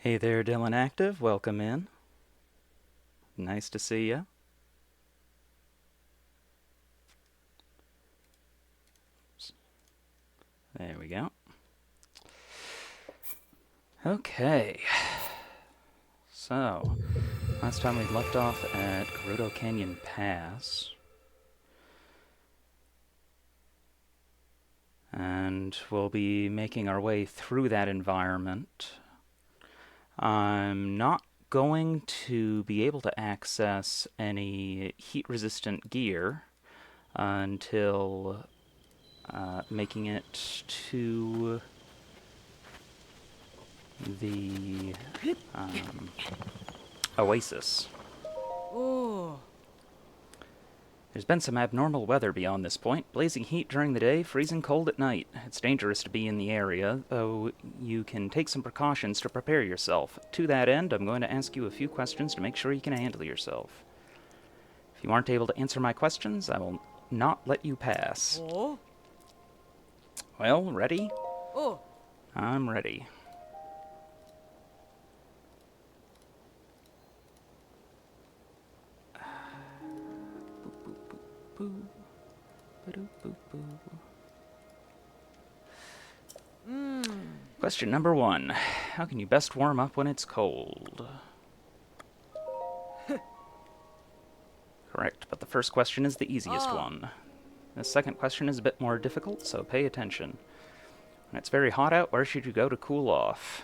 Hey there, Dylan Active. Welcome in. Nice to see you. There we go. Okay. So, last time we left off at Gerudo Canyon Pass. And we'll be making our way through that environment. I'm not going to be able to access any heat-resistant gear until making it to the oasis. Oh. There's been some abnormal weather beyond this point. Blazing heat during the day, freezing cold at night. It's dangerous to be in the area, though you can take some precautions to prepare yourself. To that end, I'm going to ask you a few questions to make sure you can handle yourself. If you aren't able to answer my questions, I will not let you pass. Oh. Well, ready? Oh. I'm ready. Question number 1. How can you best warm up when it's cold? Correct, but the first question is the easiest one. The second question is a bit more difficult, so pay attention. When it's very hot out, where should you go to cool off?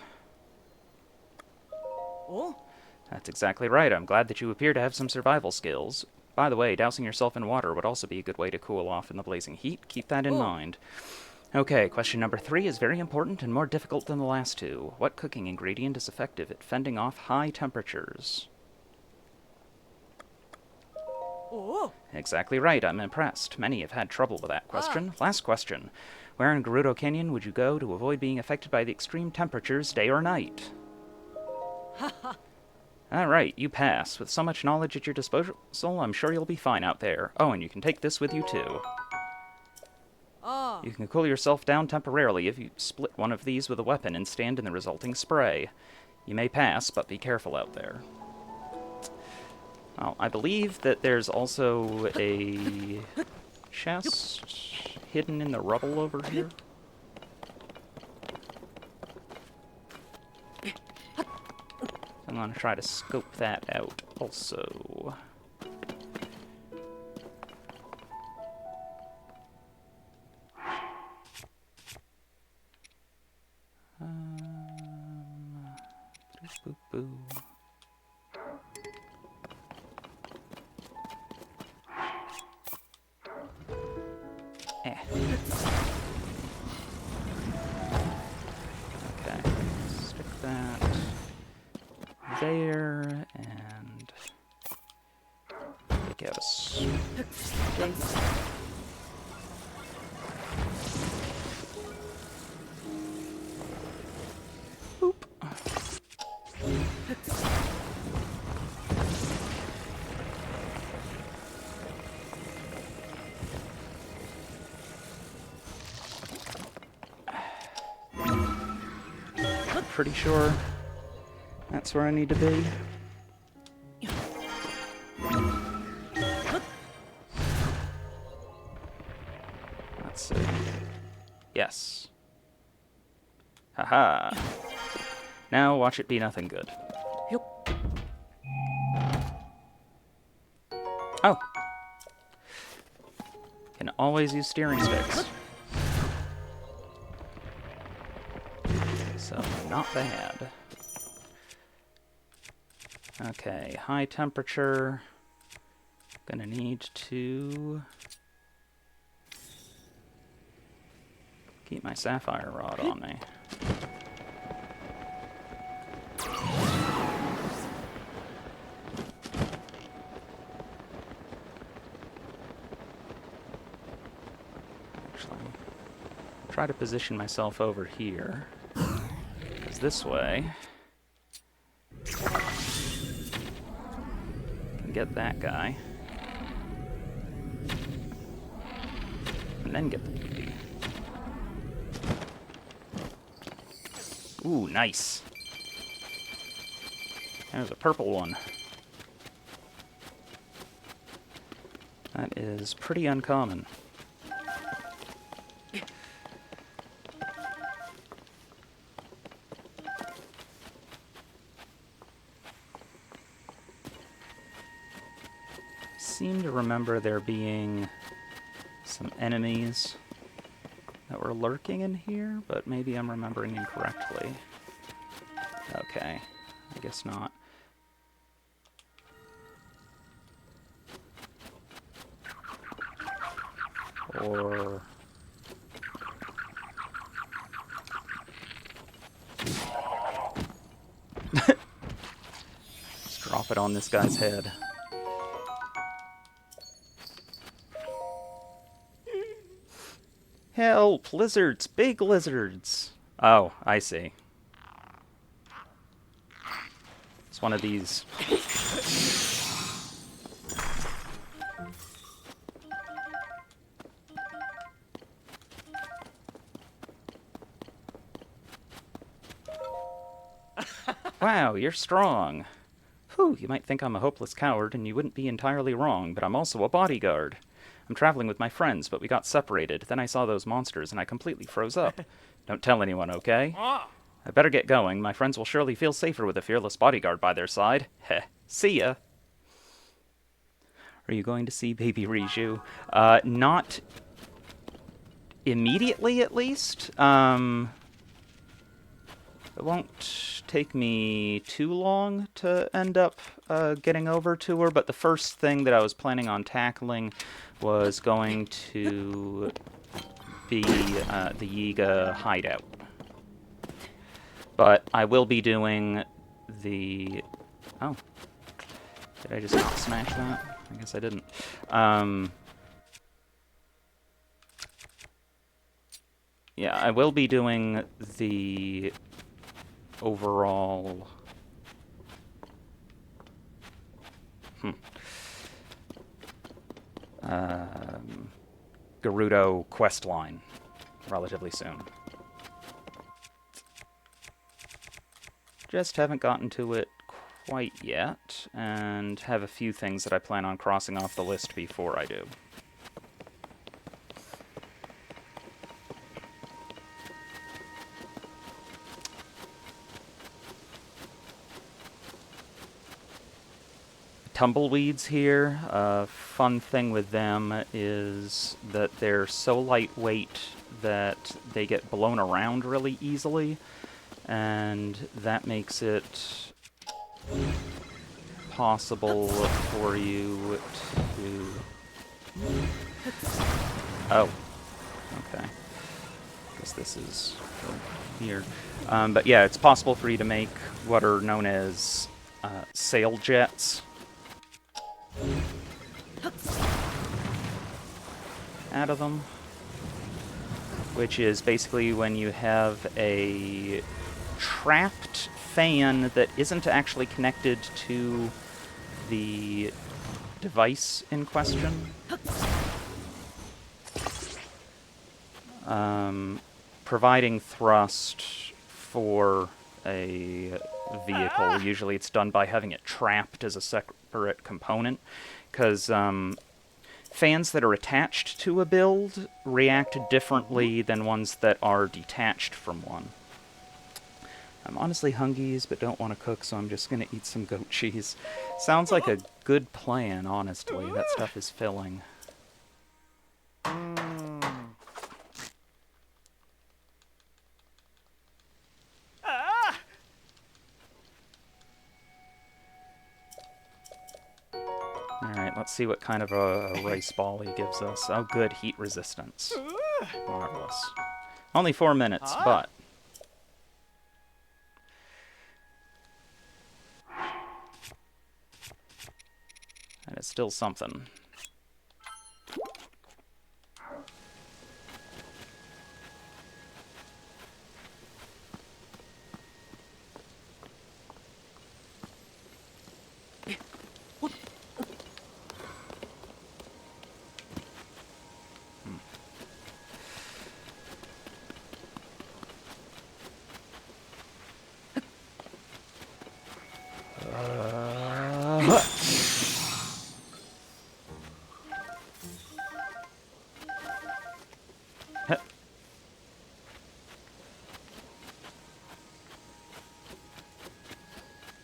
Oh. That's exactly right. I'm glad that you appear to have some survival skills. By the way, dousing yourself in water would also be a good way to cool off in the blazing heat. Keep that in mind. Okay, question number 3 is very important and more difficult than the last two. What cooking ingredient is effective at fending off high temperatures? Oh. Exactly right. I'm impressed. Many have had trouble with that question. Last question. Where in Gerudo Canyon would you go to avoid being affected by the extreme temperatures day or night? Alright, you pass. With so much knowledge at your disposal, I'm sure you'll be fine out there. Oh, and you can take this with you too. You can cool yourself down temporarily if you split one of these with a weapon and stand in the resulting spray. You may pass, but be careful out there. Well, I believe that there's also a chest hidden in the rubble over here. I'm going to try to scope that out also. Boo boo. Okay, stick that there, and take out a stake. Boop. Pretty sure that's where I need to be. Let's see. Yes. Haha. Now watch it be nothing good. Oh. Can always use steering sticks. So, not bad. Okay, high temperature. Gonna need to keep my sapphire rod on me. Actually, try to position myself over here. Because this way, I can get that guy. And then get the beauty. Ooh, nice. There's a purple one. That is pretty uncommon. Seem to remember there being some enemies that were lurking in here, but maybe I'm remembering incorrectly. Okay, I guess not. Or... Just drop it on this guy's head. Help! Lizards! Big lizards! Oh, I see. It's one of these. Wow, you're strong. Whew, you might think I'm a hopeless coward, and you wouldn't be entirely wrong, but I'm also a bodyguard. I'm traveling with my friends, but we got separated. Then I saw those monsters, and I completely froze up. Don't tell anyone, okay? I better get going. My friends will surely feel safer with a fearless bodyguard by their side. Heh. See ya. Are you going to see Baby Riju? Not immediately, at least. It won't take me too long to end up getting over to her, but the first thing that I was planning on tackling was going to be the Yiga hideout. But I will be doing the... Oh. Did I just not smash that? I guess I didn't. Yeah, I will be doing the overall... Gerudo quest line relatively soon. Just haven't gotten to it quite yet, and have a few things that I plan on crossing off the list before I do. Tumbleweeds here, fun thing with them is that they're so lightweight that they get blown around really easily, and that makes it possible for you to... Oh, okay. Guess this is here. But yeah, it's possible for you to make what are known as sail jets out of them, which is basically when you have a trapped fan that isn't actually connected to the device in question. Providing thrust for a vehicle. Usually it's done by having it trapped as a separate component, because fans that are attached to a build react differently than ones that are detached from one. I'm honestly hungry, but don't want to cook, so I'm just going to eat some goat cheese. Sounds like a good plan, honestly. That stuff is filling. Alright, let's see what kind of a rice ball he gives us. Oh, good, heat resistance. Marvelous. Only 4 minutes, but... And it's still something.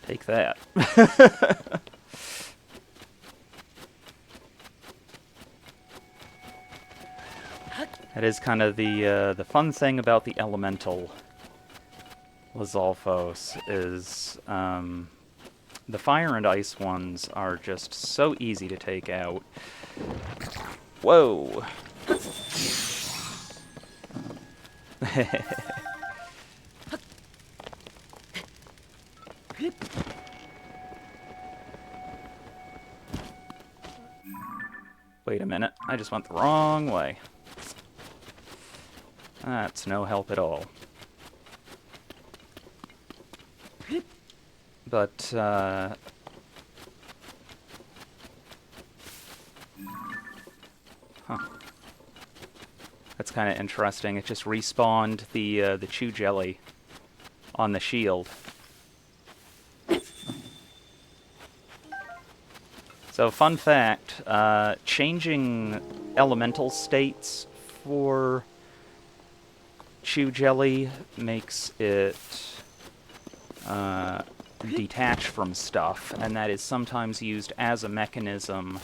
Take that. That is kind of the fun thing about the elemental Lizalfos is the fire and ice ones are just so easy to take out. Whoa! Wait a minute, I just went the wrong way. That's no help at all. But, huh. That's kind of interesting. It just respawned the chew jelly on the shield. So, fun fact, changing elemental states for chew jelly makes it detach from stuff, and that is sometimes used as a mechanism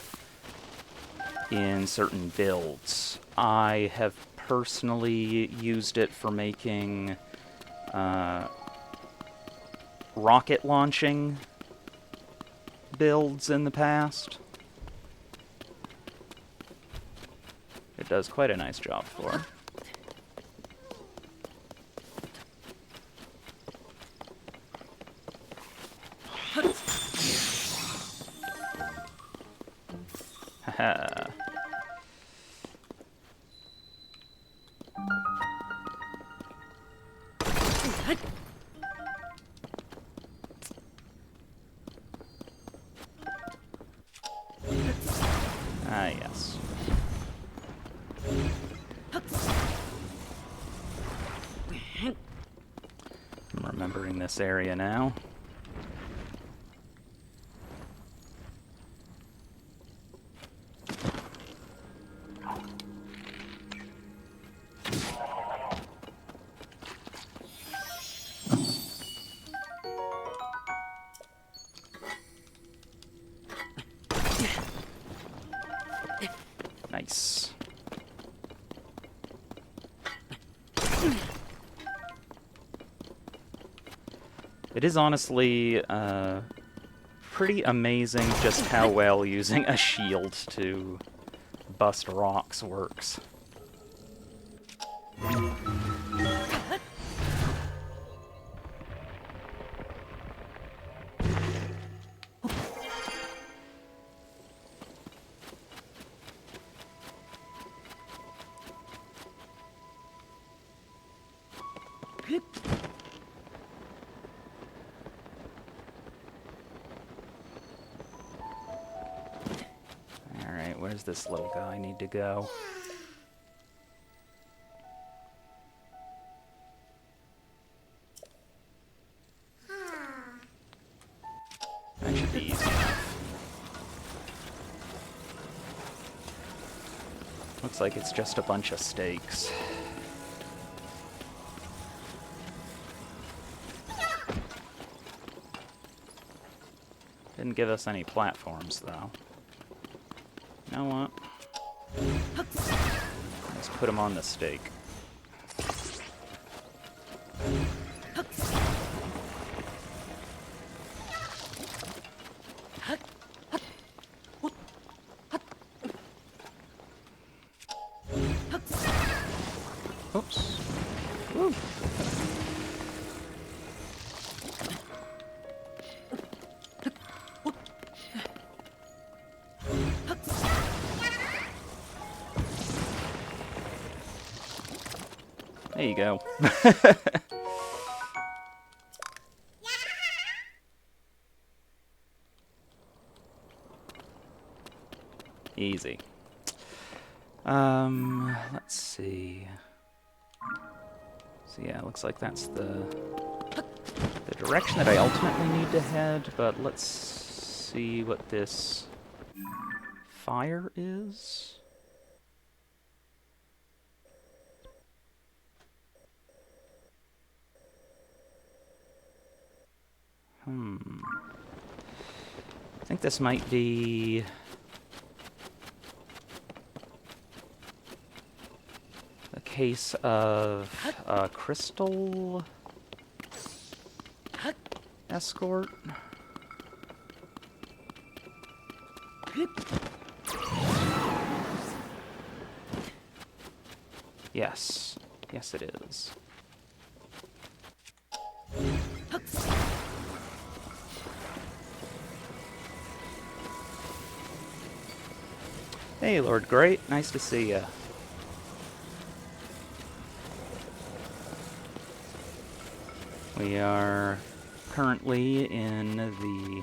in certain builds. I have personally used it for making rocket launching builds in the past. It does quite a nice job for. Haha. Ah, yes. I'm remembering this area now. Nice. It is honestly pretty amazing just how well using a shield to bust rocks works. Alright, where's this little guy need to go? That should be easy enough. Looks like it's just a bunch of stakes. Didn't give us any platforms, though. You know what? Let's put them on the stake. Oops. Woo. There you go. Easy. Let's see. So yeah, looks like that's the direction that I ultimately need to head, but let's see what this fire is. I think this might be a case of a crystal escort. Yes. Yes, it is. Hey, Lord Great. Nice to see ya. We are currently in the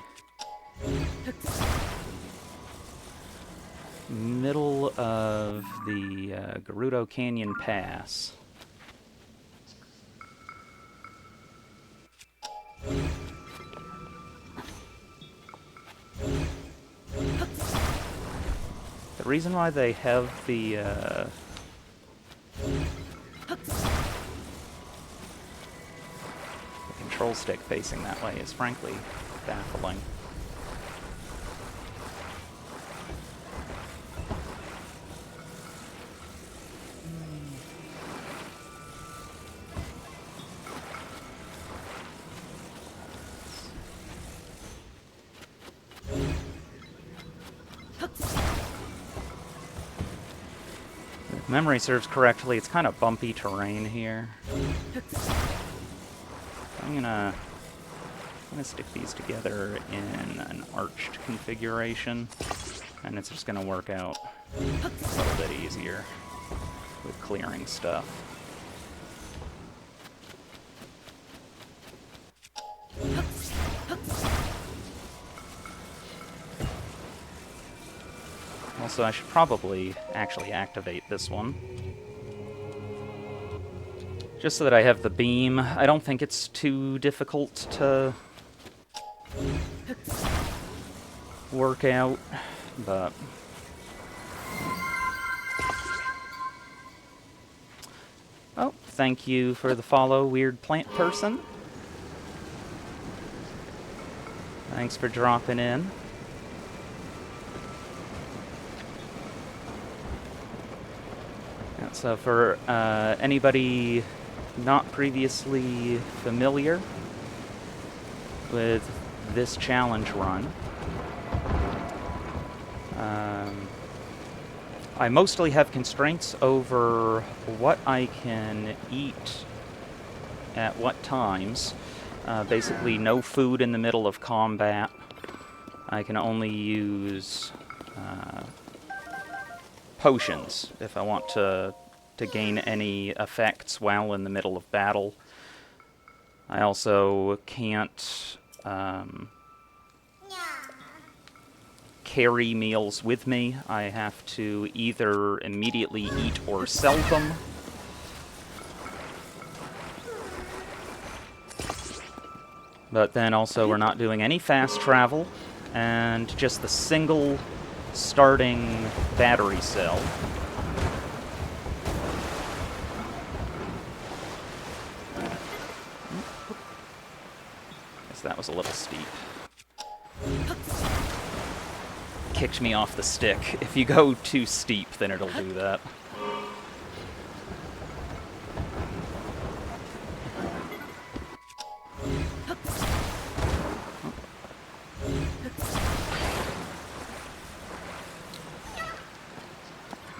middle of the Gerudo Canyon Pass. The reason why they have the control stick facing that way is frankly baffling. If memory serves correctly, it's kind of bumpy terrain here. I'm gonna stick these together in an arched configuration, and it's just gonna work out a little bit easier with clearing stuff. Also, I should probably actually activate this one, just so that I have the beam. I don't think it's too difficult to work out, but oh, thank you for the follow, weird plant person. Thanks for dropping in. So for anybody not previously familiar with this challenge run, I mostly have constraints over what I can eat at what times. Basically no food in the middle of combat. I can only use potions if I want to gain any effects while in the middle of battle. I also can't carry meals with me. I have to either immediately eat or sell them. But then also we're not doing any fast travel, and just the single starting battery cell. Guess that was a little steep. Kicked me off the stick. If you go too steep, then it'll do that.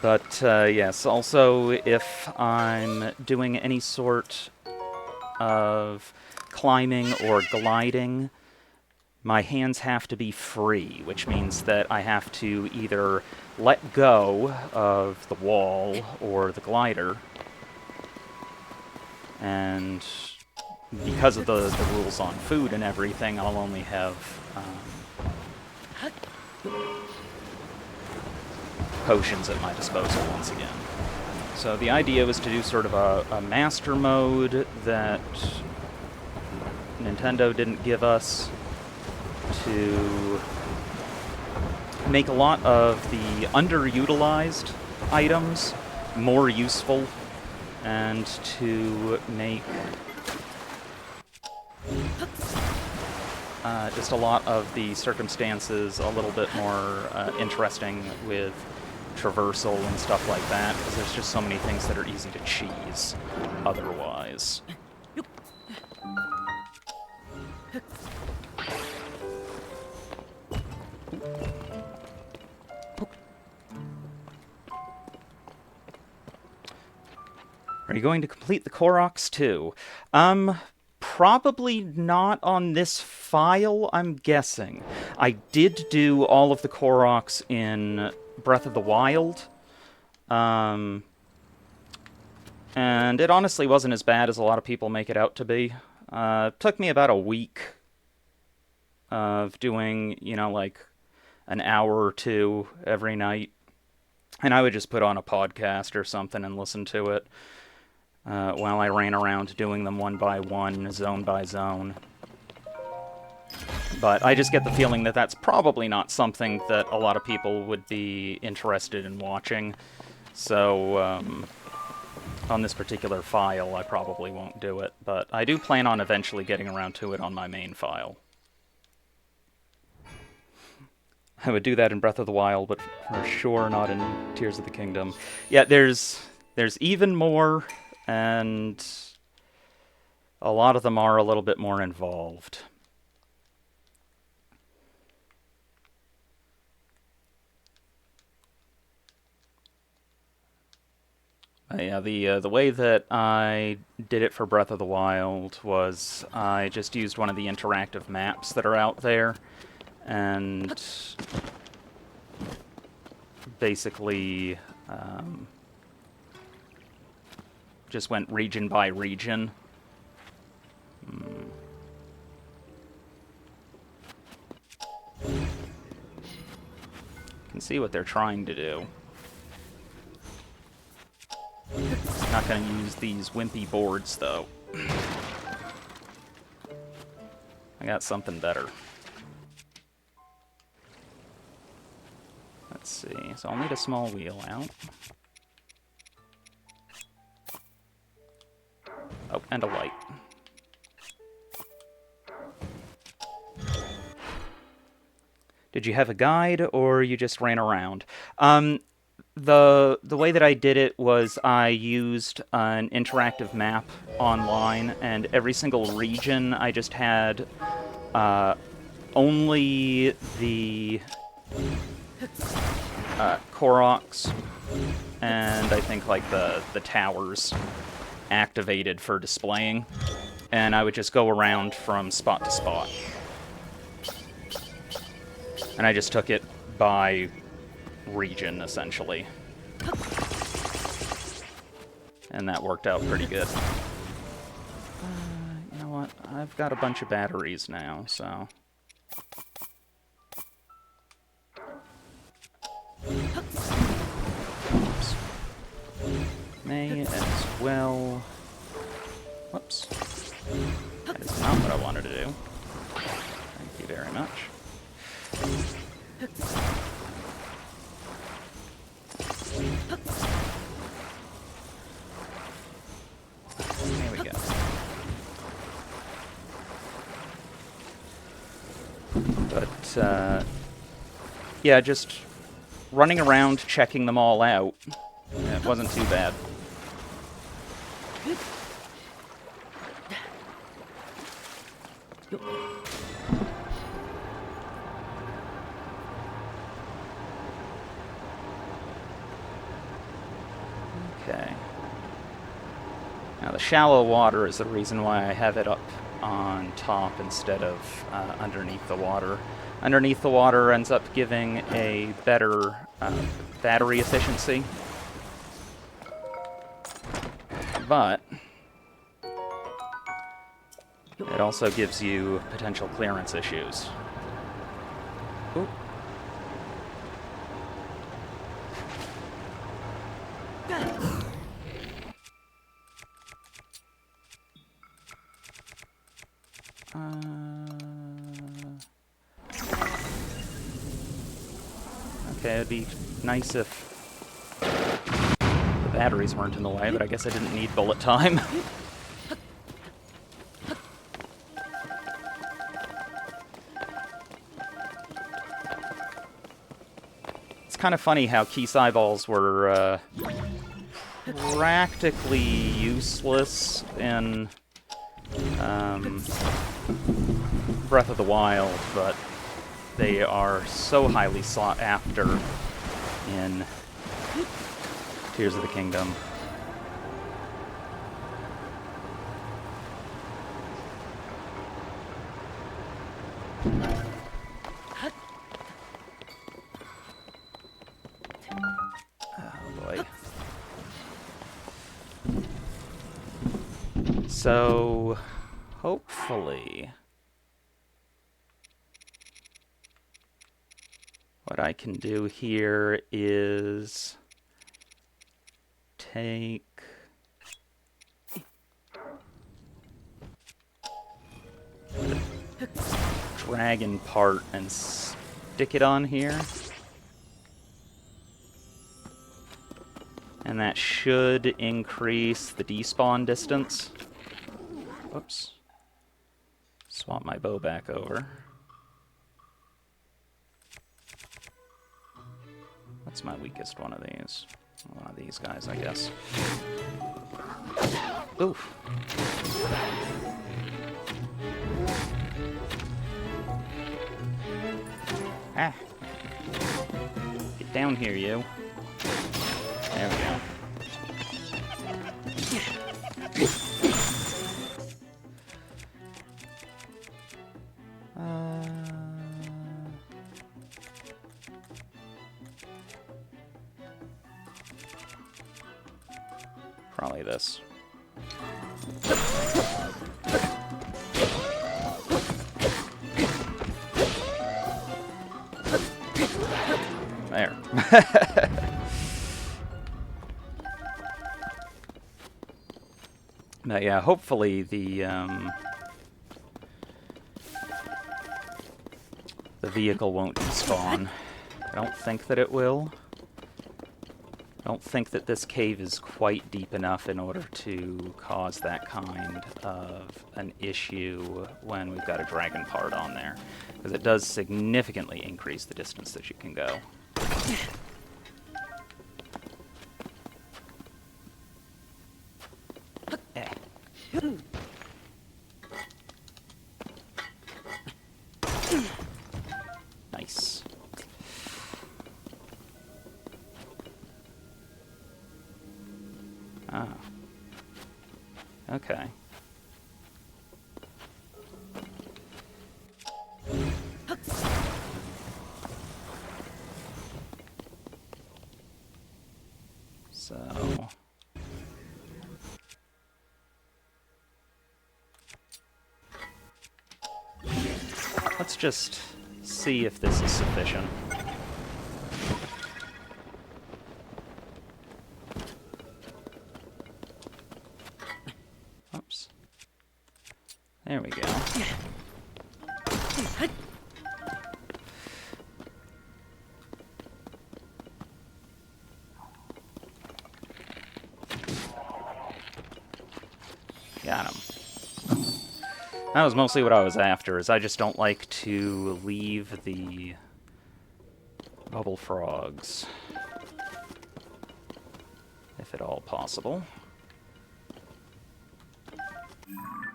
But, yes, also, if I'm doing any sort of climbing or gliding, my hands have to be free, which means that I have to either let go of the wall or the glider. And because of the rules on food and everything, I'll only have potions at my disposal once again. So the idea was to do sort of a master mode that Nintendo didn't give us, to make a lot of the underutilized items more useful, and to make just a lot of the circumstances a little bit more interesting with traversal and stuff like that, because there's just so many things that are easy to cheese otherwise. Are you going to complete the Koroks too? Probably not on this file, I'm guessing. I did do all of the Koroks in Breath of the Wild. And it honestly wasn't as bad as a lot of people make it out to be. It took me about a week of doing, like an hour or two every night. And I would just put on a podcast or something and listen to it while I ran around doing them one by one, zone by zone. But I just get the feeling that that's probably not something that a lot of people would be interested in watching. So, on this particular file, I probably won't do it. But I do plan on eventually getting around to it on my main file. I would do that in Breath of the Wild, but for sure not in Tears of the Kingdom. Yeah, there's even more, and a lot of them are a little bit more involved. Yeah, the way that I did it for Breath of the Wild was I just used one of the interactive maps that are out there, and basically just went region by region. You can see what they're trying to do. Not going to use these wimpy boards, though. I got something better. Let's see. So I'll need a small wheel out. Oh, and a light. Did you have a guide, or you just ran around? The way that I did it was I used an interactive map online, and every single region I just had only the Koroks and I think like the towers activated for displaying, and I would just go around from spot to spot. And I just took it by region, essentially. And that worked out pretty good. You know what? I've got a bunch of batteries now, so... Oops. May as well... Whoops. That is not what I wanted to do. Thank you very much. There we go. But, yeah, just running around checking them all out. It wasn't too bad. Okay. Now the shallow water is the reason why I have it up on top instead of underneath the water. Underneath the water ends up giving a better battery efficiency. But it also gives you potential clearance issues. Oop. Okay, it'd be nice if the batteries weren't in the way, but I guess I didn't need bullet time. It's kind of funny how Keese eyeballs were practically useless in Breath of the Wild, but they are so highly sought after in Tears of the Kingdom. Oh boy. So, hopefully, what I can do here is take the dragon part and stick it on here. And that should increase the despawn distance. Whoops. Swap my bow back over. What's my weakest one of these? One of these guys, I guess. Oof. Ah. Get down here, you. There we go. Probably this. There. But yeah, hopefully the vehicle won't despawn. I don't think that it will. I don't think that this cave is quite deep enough in order to cause that kind of an issue when we've got a dragon part on there, because it does significantly increase the distance that you can go. Nice. Ah. Okay. So... let's just see if this is sufficient. Oops. There we go. Got him. That was mostly what I was after, is I just don't like to leave the bubble frogs, if at all possible.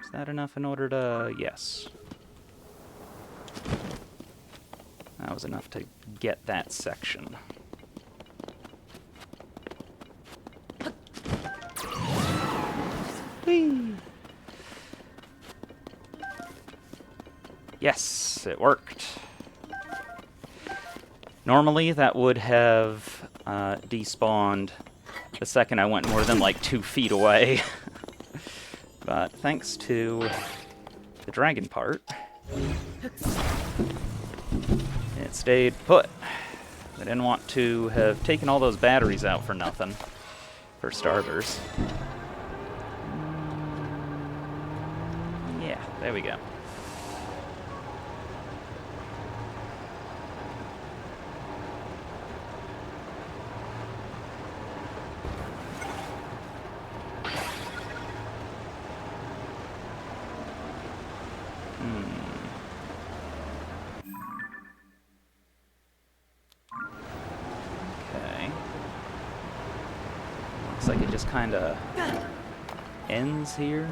Is that enough in order to... yes. That was enough to get that section. Whee! Yes, it worked. Normally, that would have despawned the second I went more than like 2 feet away. But thanks to the dragon part, it stayed put. I didn't want to have taken all those batteries out for nothing, for starters. Yeah, there we go. kind of ends here.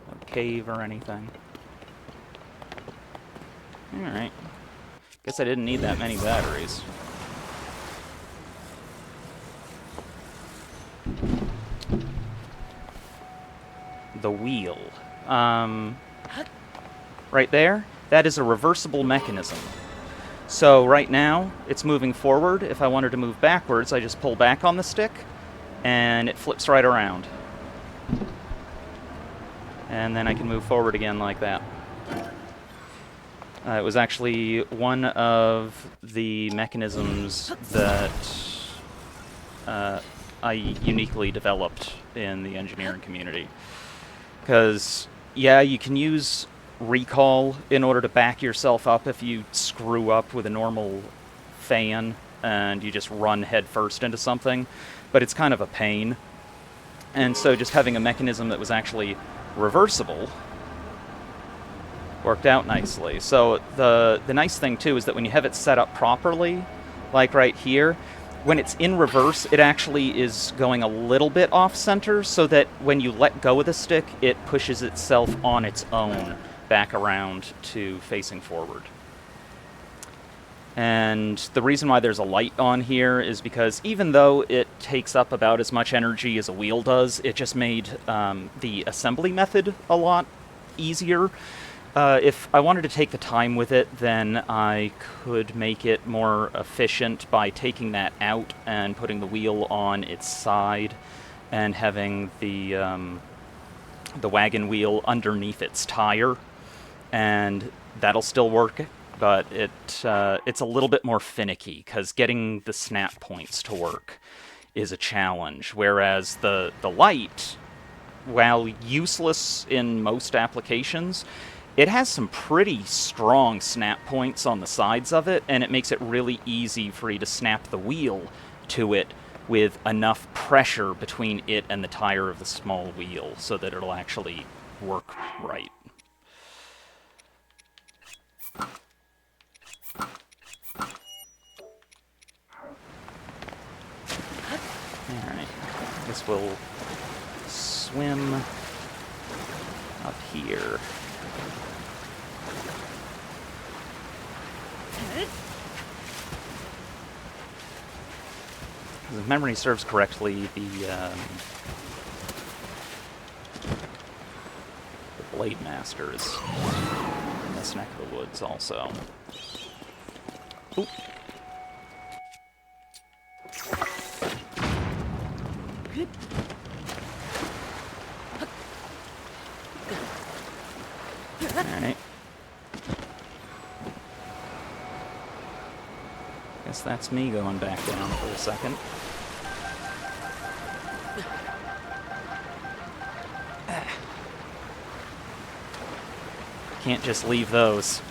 No cave or anything. Alright. Guess I didn't need that many batteries. The wheel. Right there, that is a reversible mechanism. So right now, it's moving forward. If I wanted to move backwards, I just pull back on the stick, and it flips right around. And then I can move forward again like that. It was actually one of the mechanisms that I uniquely developed in the engineering community. Because, yeah, you can use recall in order to back yourself up if you screw up with a normal fan and you just run headfirst into something, but it's kind of a pain. And so just having a mechanism that was actually reversible worked out nicely. So the nice thing too is that when you have it set up properly, like right here, when it's in reverse, it actually is going a little bit off-center, so that when you let go of the stick, it pushes itself on its own back around to facing forward. And the reason why there's a light on here is because even though it takes up about as much energy as a wheel does, it just made the assembly method a lot easier. If I wanted to take the time with it, then I could make it more efficient by taking that out and putting the wheel on its side and having the wagon wheel underneath its tire, and that'll still work, but it's a little bit more finicky because getting the snap points to work is a challenge, whereas the light, while useless in most applications, it has some pretty strong snap points on the sides of it, and it makes it really easy for you to snap the wheel to it with enough pressure between it and the tire of the small wheel so that it'll actually work right. Alright, I guess we'll swim up here. If memory serves correctly, the Blade Master is in this neck of the woods also. Oop. Alright. Guess that's me going back down for a second. Can't just leave those.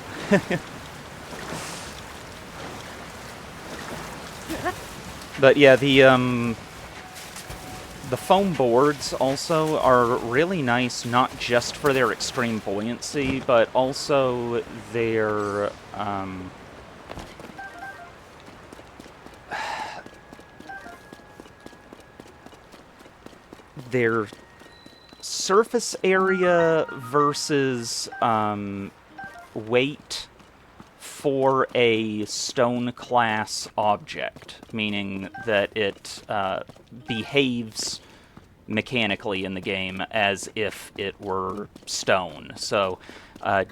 But yeah, the foam boards also are really nice, not just for their extreme buoyancy, but also their surface area versus weight for a stone class object, meaning that it behaves mechanically in the game as if it were stone. So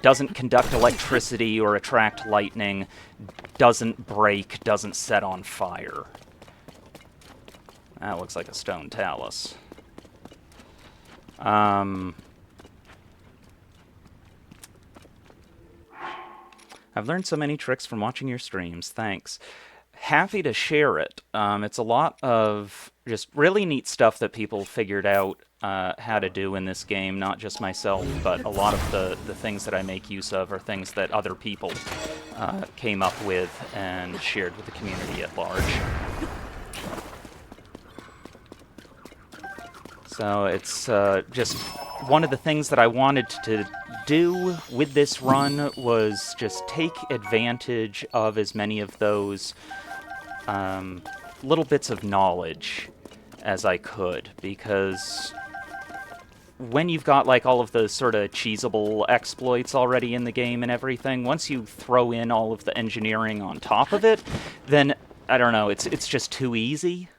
doesn't conduct electricity or attract lightning, doesn't break, doesn't set on fire. That looks like a stone talus. I've learned so many tricks from watching your streams. Thanks. Happy to share it. It's a lot of just really neat stuff that people figured out how to do in this game, not just myself, but a lot of the things that I make use of are things that other people came up with and shared with the community at large. So it's just one of the things that I wanted to do with this run was just take advantage of as many of those little bits of knowledge as I could, because when you've got like all of the sort of cheesable exploits already in the game and everything, once you throw in all of the engineering on top of it, then I don't know, it's just too easy,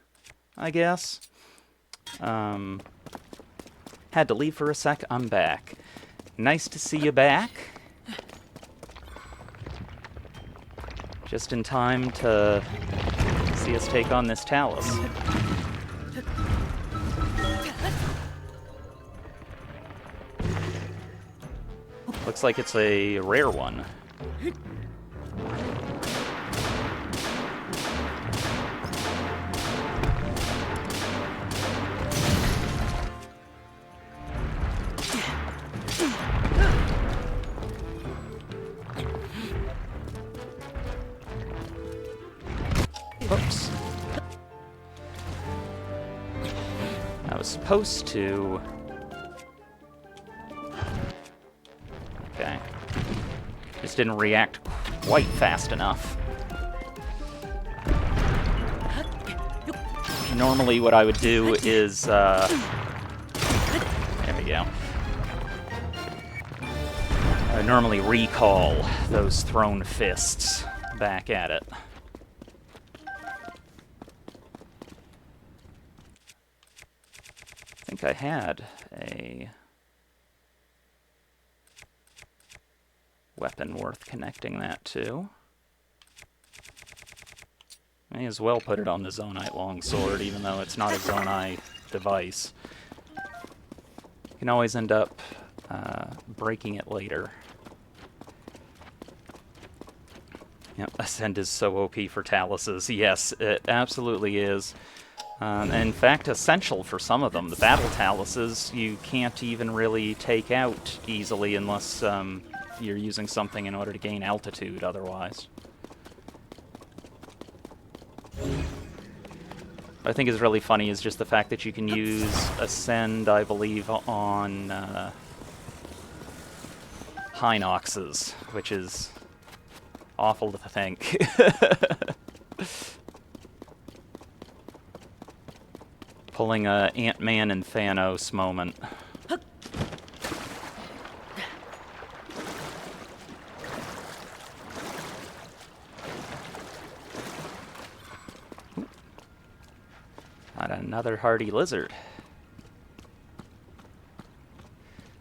I guess. Had to leave for a sec. I'm back. Nice to see you back. Just in time to see us take on this Talus. Looks like it's a rare one. Oops. I was supposed to... Okay. Just didn't react quite fast enough. Normally what I would do is, there we go. I would normally recall those thrown fists back at it. I think I had a weapon worth connecting that to. May as well put it on the Zonite longsword, even though it's not a Zonite device. You can always end up breaking it later. Yep, Ascend is so OP for Taluses. Yes, it absolutely is. In fact, essential for some of them. The battle Taluses you can't even really take out easily unless you're using something in order to gain altitude otherwise. What I think is really funny is just the fact that you can use Ascend, I believe, on Hinoxes, which is awful to think. Pulling a Ant-Man and Thanos moment. Not another hardy lizard.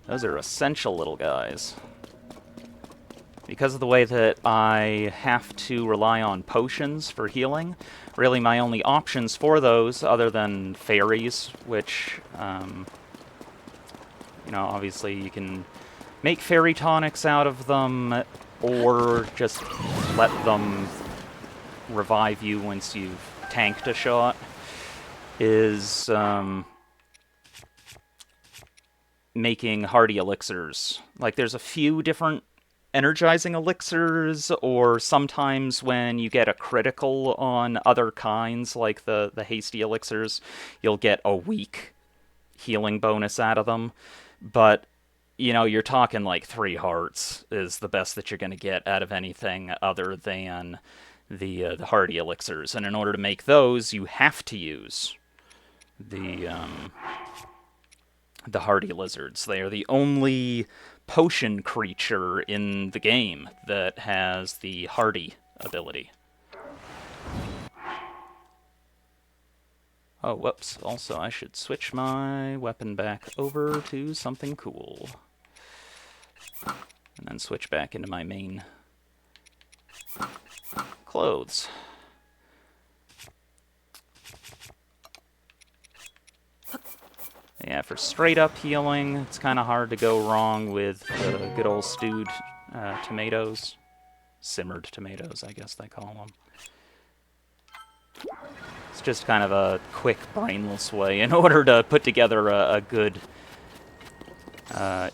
Those are essential little guys. Because of the way that I have to rely on potions for healing, really my only options for those, other than fairies, which, you know, obviously you can make fairy tonics out of them, or just let them revive you once you've tanked a shot, is making hardy elixirs. Like, there's a few different energizing elixirs, or sometimes when you get a critical on other kinds, like the hasty elixirs, you'll get a weak healing bonus out of them. But, you know, you're talking like 3 hearts is the best that you're going to get out of anything other than the hardy elixirs. And in order to make those, you have to use the hardy lizards. They are the only potion creature in the game that has the hardy ability. Oh, whoops. Also, I should switch my weapon back over to something cool. And then switch back into my main clothes. Yeah, for straight up healing, it's kind of hard to go wrong with the good old stewed tomatoes. Simmered tomatoes, I guess they call them. It's just kind of a quick, brainless way in order to put together a good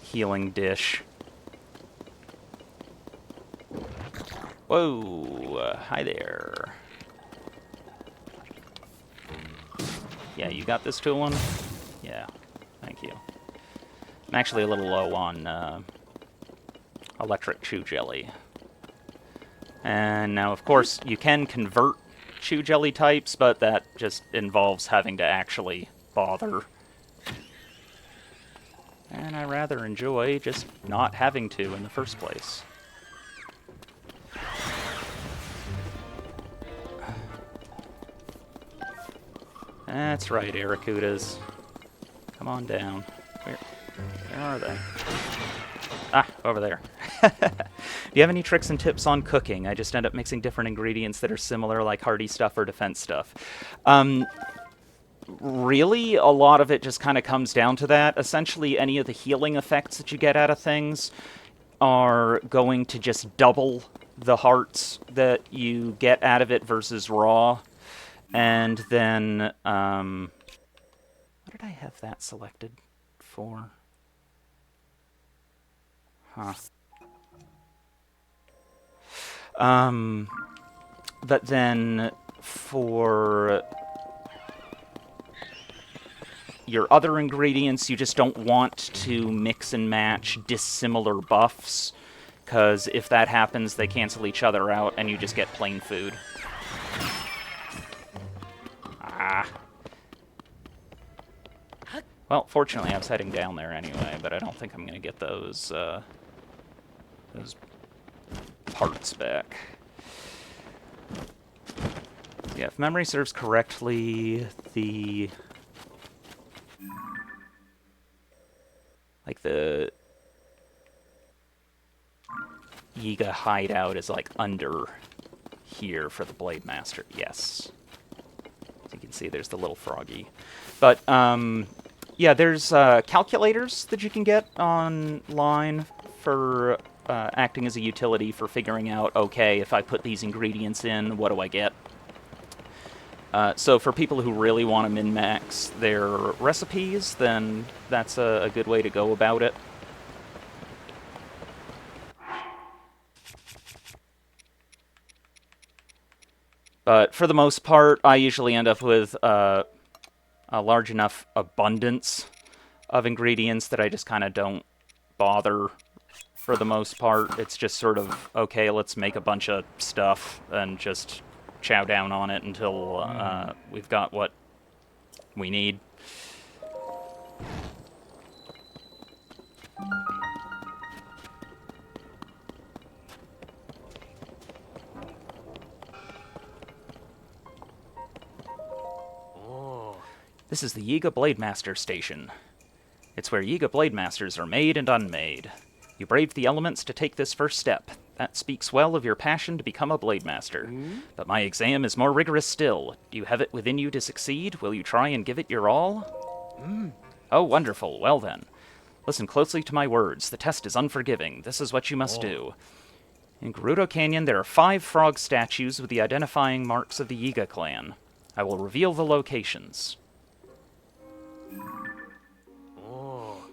healing dish. Whoa, hi there. Yeah, you got this tool one? Yeah, thank you. I'm actually a little low on electric chew jelly. And now, of course, you can convert chew jelly types, but that just involves having to actually bother. And I rather enjoy just not having to in the first place. That's right, Aracudas. Come on down. Where are they? Ah, over there. Do you have any tricks and tips on cooking? I just end up mixing different ingredients that are similar, like hearty stuff or defense stuff. Really, a lot of it just kind of comes down to that. Essentially, any of the healing effects that you get out of things are going to just double the hearts that you get out of it versus raw. And then, what did I have that selected for? Huh. But then for your other ingredients, you just don't want to mix and match dissimilar buffs, because if that happens, they cancel each other out, and you just get plain food. Ah. Well, fortunately, I was heading down there anyway, but I don't think I'm going to get those parts back. Yeah, if memory serves correctly, the Yiga hideout is like under here for the Blade Master. Yes. As you can see, there's the little froggy. But yeah, there's calculators that you can get online for acting as a utility for figuring out, okay, if I put these ingredients in, what do I get? So for people who really want to min-max their recipes, then that's a good way to go about it. But for the most part, I usually end up with a large enough abundance of ingredients that I just kind of don't bother for the most part. It's just sort of, okay, let's make a bunch of stuff and just chow down on it until we've got what we need. This is the Yiga Blade Master Station. It's where Yiga Blade Masters are made and unmade. You braved the elements to take this first step. That speaks well of your passion to become a Blade Master. But my exam is more rigorous still. Do you have it within you to succeed? Will you try and give it your all? Oh, wonderful. Well then. Listen closely to my words. The test is unforgiving. This is what you must do. In Gerudo Canyon, there are 5 frog statues with the identifying marks of the Yiga clan. I will reveal the locations.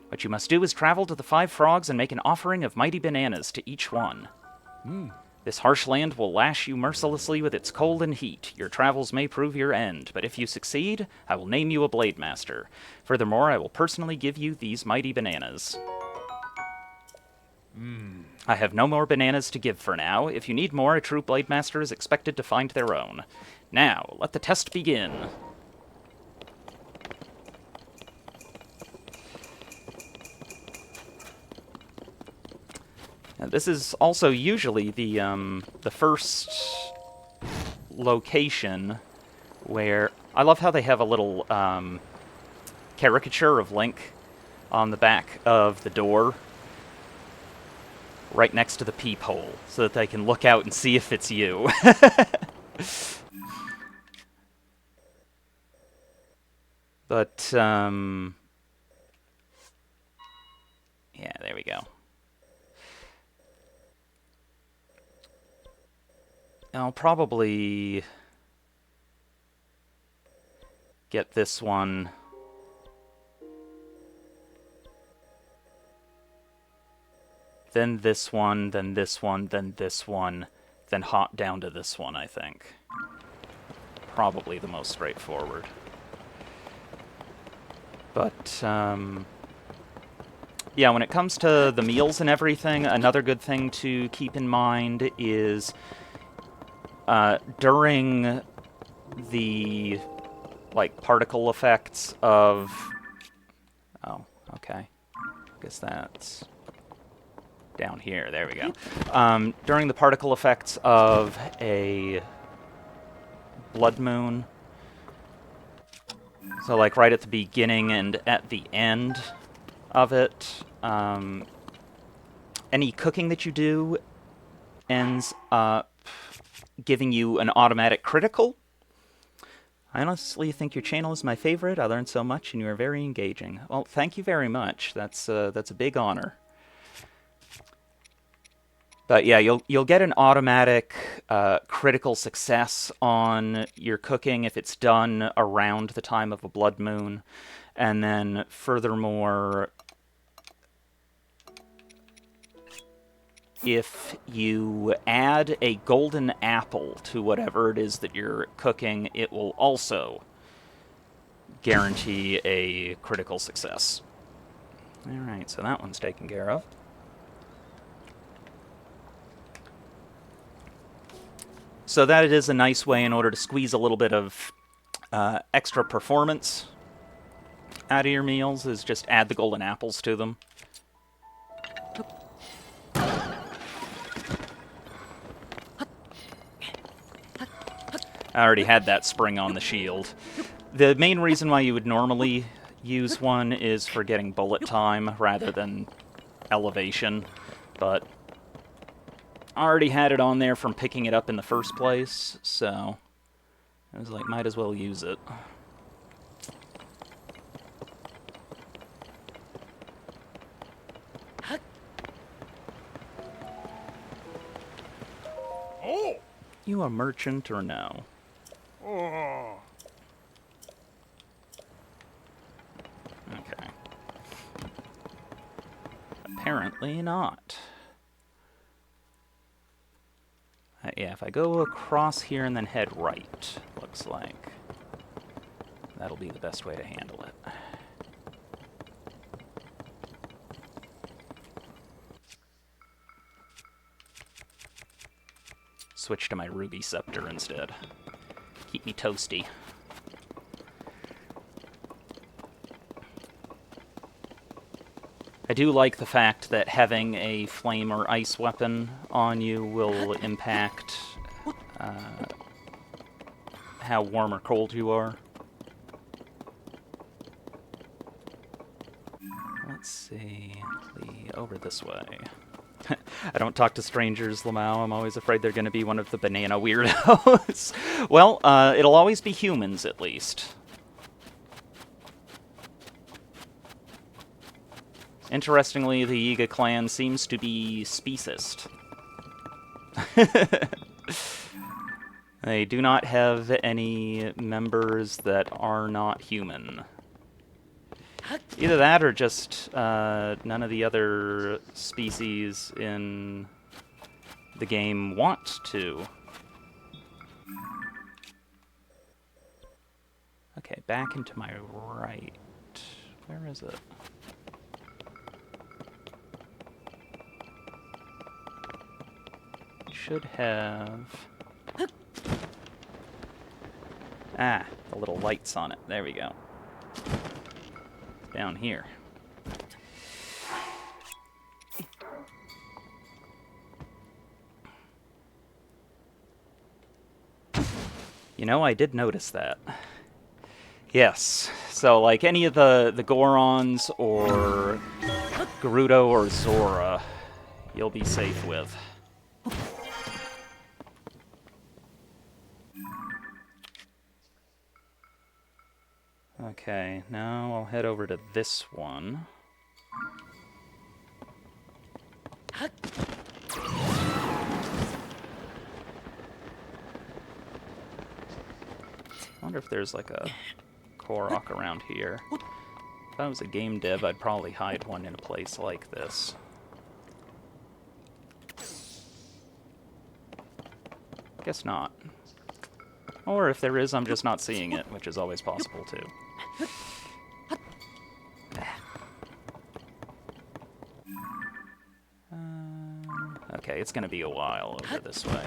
What you must do is travel to the 5 frogs and make an offering of mighty bananas to each one. This harsh land will lash you mercilessly with its cold and heat. Your travels may prove your end, but if you succeed, I will name you a Blade Master. Furthermore, I will personally give you these mighty bananas. I have no more bananas to give for now. If you need more, a true Blade Master is expected to find their own. Now, let the test begin. This is also usually the first location where... I love how they have a little caricature of Link on the back of the door right next to the peephole so that they can look out and see if it's you. But, yeah, there we go. I'll probably get this one. Then this one, then this one, then this one, then hop down to this one, I think. Probably the most straightforward. But, Yeah, when it comes to the meals and everything, another good thing to keep in mind is during the like particle effects of. Oh, okay. Guess that's down here. There we go. During the particle effects of a blood moon, so like right at the beginning and at the end of it, any cooking that you do ends up giving you an automatic critical. I honestly think your channel is my favorite. I learned so much, and you are very engaging. Well, thank you very much. That's a big honor. But yeah, you'll get an automatic critical success on your cooking if it's done around the time of a blood moon, and then furthermore, if you add a golden apple to whatever it is that you're cooking, it will also guarantee a critical success. Alright, so that one's taken care of. So that it is a nice way in order to squeeze a little bit of extra performance out of your meals, is just add the golden apples to them. I already had that spring on the shield. The main reason why you would normally use one is for getting bullet time rather than elevation, but I already had it on there from picking it up in the first place, so I was like, might as well use it. You a merchant or no? Okay. Apparently not. Yeah, if I go across here and then head right, looks like that'll be the best way to handle it. Switch to my ruby scepter instead. Keep me toasty. I do like the fact that having a flame or ice weapon on you will impact how warm or cold you are. Let's see. Over this way. I don't talk to strangers, Lamau. I'm always afraid they're going to be one of the banana weirdos. Well, it'll always be humans, at least. Interestingly, the Yiga clan seems to be speciest. They do not have any members that are not human. Either that or just none of the other species in the game want to. Okay, back into my right. Where is it? Should have... Ah, the little lights on it. There we go. Down here. You know, I did notice that. Yes. So, like, any of the Gorons or Gerudo or Zora, you'll be safe with. Okay, now I'll head over to this one. I wonder if there's like a Korok around here. If I was a game dev, I'd probably hide one in a place like this. Guess not. Or if there is, I'm just not seeing it, which is always possible too. Okay, it's gonna be a while over this way.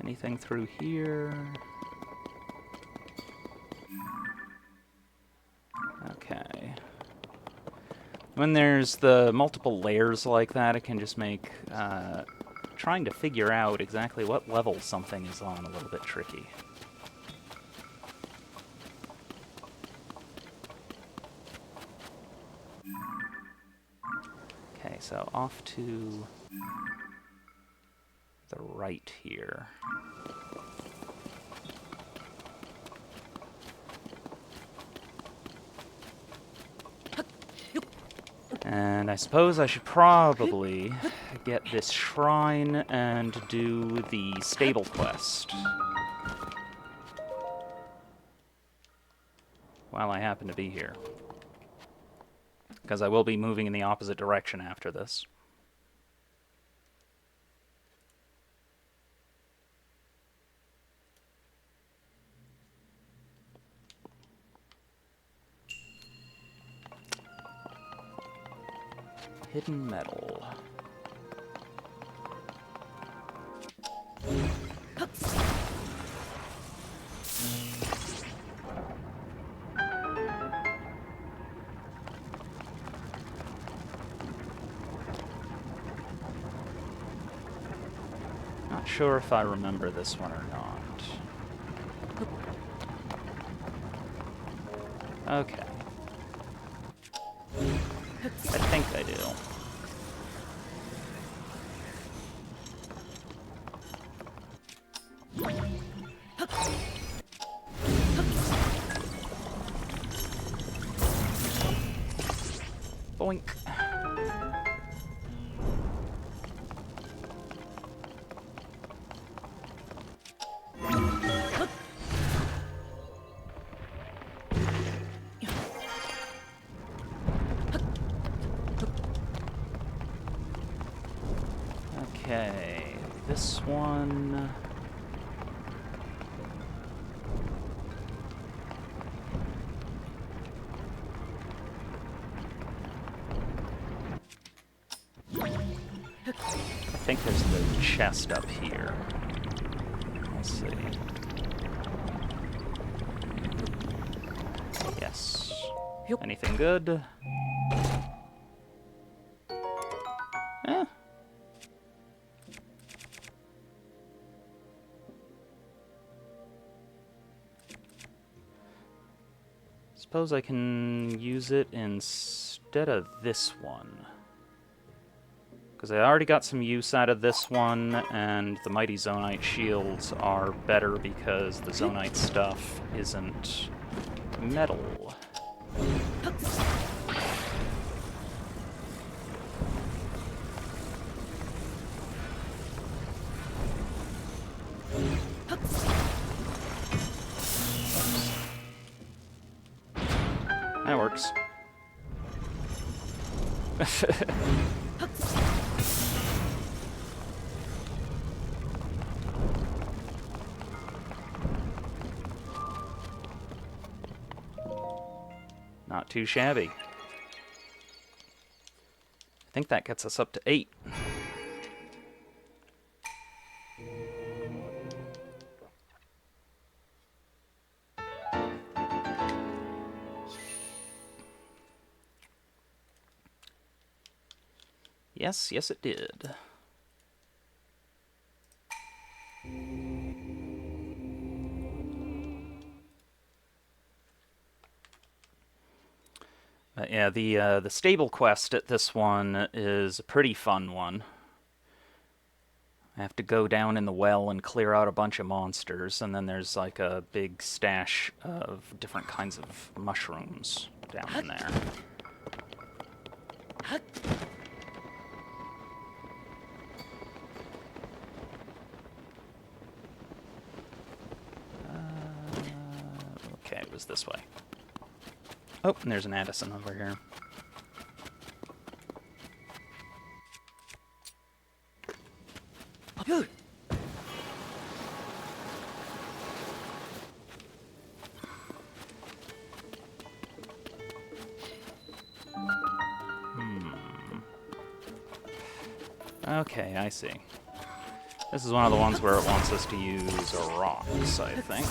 Anything through here? Okay. When there's the multiple layers like that, it can just make trying to figure out exactly what level something is on a little bit tricky. Okay, so off to the right here. And I suppose I should probably get this shrine and do the stable quest while I happen to be here. Because I will be moving in the opposite direction after this. Hidden metal. Not sure if I remember this one or not. Okay. I think I do. Boink. Okay, this one... I think there's the chest up here. Let's see. Yes. Anything good? Eh. Suppose I can use it instead of this one. Because I already got some use out of this one, and the Mighty Zonite shields are better because the Zonite stuff isn't metal. That works. Not too shabby. I think that gets us up to 8. Yes, yes it did. Yeah, the stable quest at this one is a pretty fun one. I have to go down in the well and clear out a bunch of monsters, and then there's like a big stash of different kinds of mushrooms down in there. Okay, it was this way. Oh, and there's an Addison over here. Okay, I see. This is one of the ones where it wants us to use rocks, I think.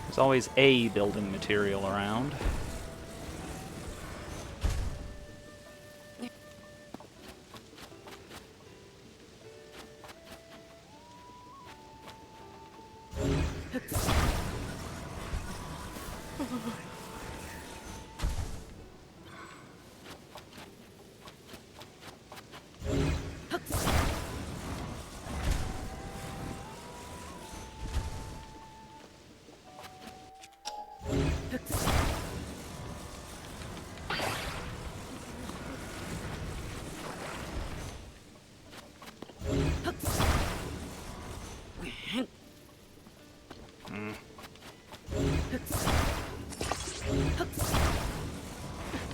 There's always a building material around.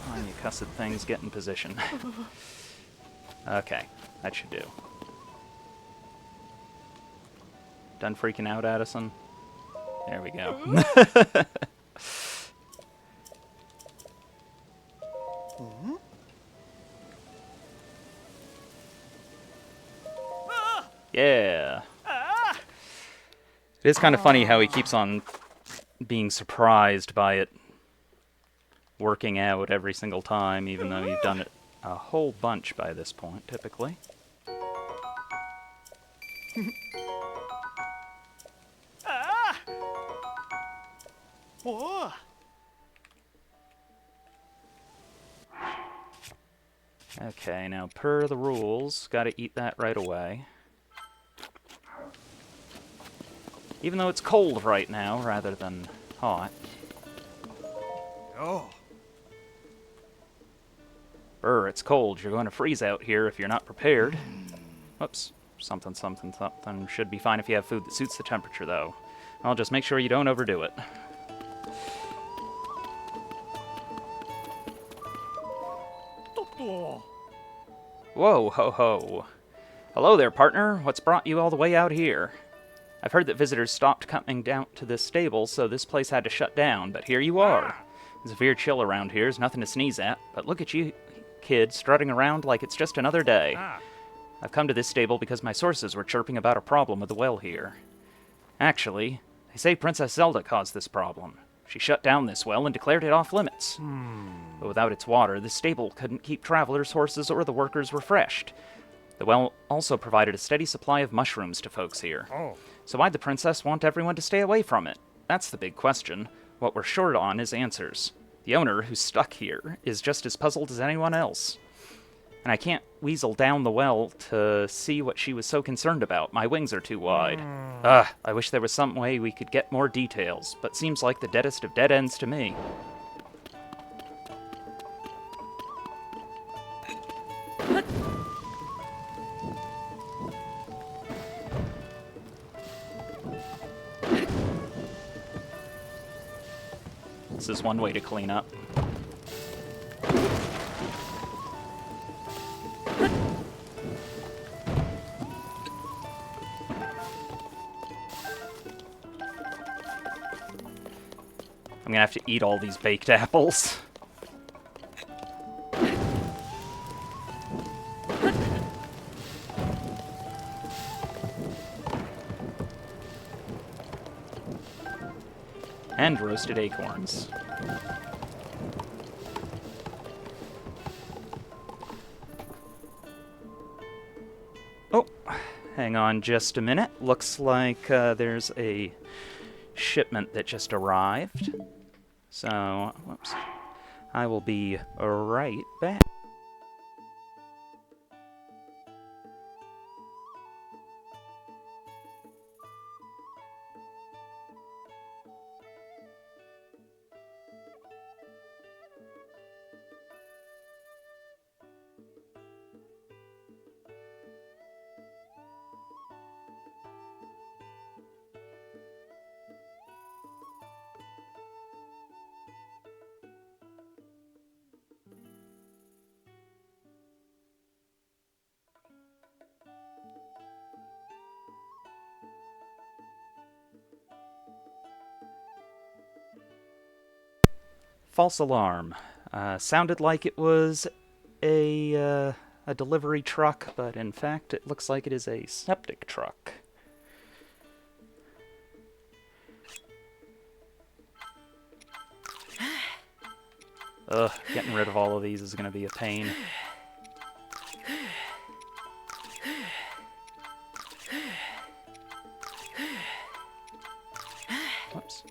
On you cussed things, get in position. Okay, that should do. Done freaking out, Addison? There we go. Yeah. It is kind of funny how he keeps on being surprised by it working out every single time, even though you've done it a whole bunch by this point, typically. Okay, now per the rules, gotta eat that right away. Even though it's cold right now, rather than hot. Oh. Brr, it's cold. You're going to freeze out here if you're not prepared. Whoops. Something, something, something. Should be fine if you have food that suits the temperature, though. I'll just make sure you don't overdo it. Whoa, ho, ho. Hello there, partner. What's brought you all the way out here? I've heard that visitors stopped coming down to this stable, so this place had to shut down, but here you are. The severe chill around here is nothing to sneeze at, but look at you, kid, strutting around like it's just another day. I've come to this stable because my sources were chirping about a problem with the well here. Actually, they say Princess Zelda caused this problem. She shut down this well and declared it off limits. But without its water, the stable couldn't keep travelers, horses, or the workers refreshed. The well also provided a steady supply of mushrooms to folks here. So why'd the princess want everyone to stay away from it? That's the big question. What we're short on is answers. The owner, who's stuck here, is just as puzzled as anyone else. And I can't weasel down the well to see what she was so concerned about. My wings are too wide. Ugh, I wish there was some way we could get more details, but seems like the deadest of dead ends to me. This is one way to clean up. I'm gonna have to eat all these baked apples. And roasted acorns. Oh, hang on just a minute. Looks like there's a shipment that just arrived. So, whoops. I will be right back. False alarm. Sounded like it was a delivery truck, but in fact it looks like it is a septic truck. Ugh, getting rid of all of these is going to be a pain. Whoops.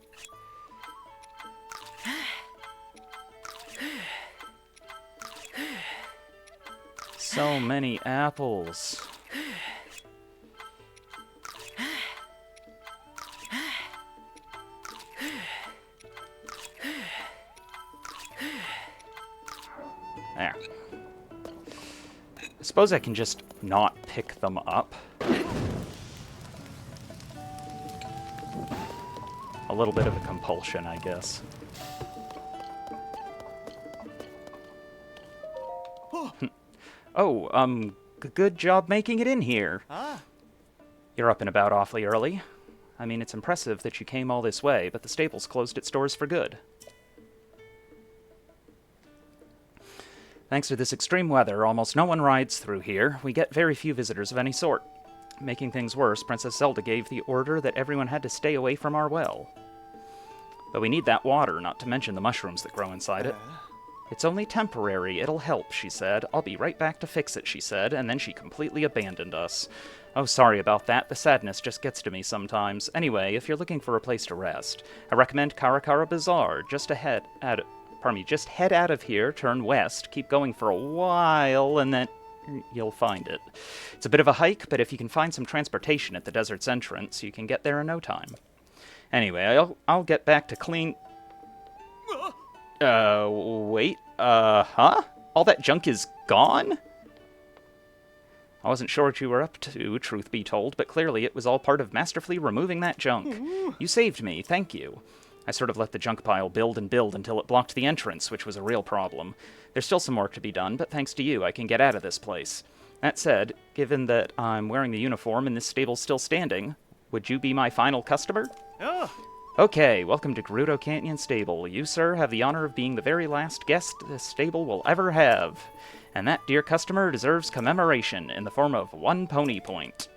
So many apples. There. I suppose I can just not pick them up. A little bit of a compulsion, I guess. Oh, good job making it in here. You're up and about awfully early. I mean, it's impressive that you came all this way, but the stable's closed its doors for good. Thanks to this extreme weather, almost no one rides through here. We get very few visitors of any sort. Making things worse, Princess Zelda gave the order that everyone had to stay away from our well. But we need that water, not to mention the mushrooms that grow inside it. It's only temporary, it'll help, she said. I'll be right back to fix it, she said, and then she completely abandoned us. Oh, sorry about that. The sadness just gets to me sometimes. Anyway, if you're looking for a place to rest, I recommend Karakara Bazaar. Just head out of here, turn west, keep going for a while, and then you'll find it. It's a bit of a hike, but if you can find some transportation at the desert's entrance, you can get there in no time. Anyway, I'll get back to wait, huh? All that junk is gone? I wasn't sure what you were up to, truth be told, but clearly it was all part of masterfully removing that junk. You saved me, thank you. I sort of let the junk pile build and build until it blocked the entrance, which was a real problem. There's still some work to be done, but thanks to you, I can get out of this place. That said, given that I'm wearing the uniform and this stable's still standing, would you be my final customer? Okay, welcome to Gerudo Canyon Stable. You, sir, have the honor of being the very last guest this stable will ever have. And that dear customer deserves commemoration in the form of 1 pony point.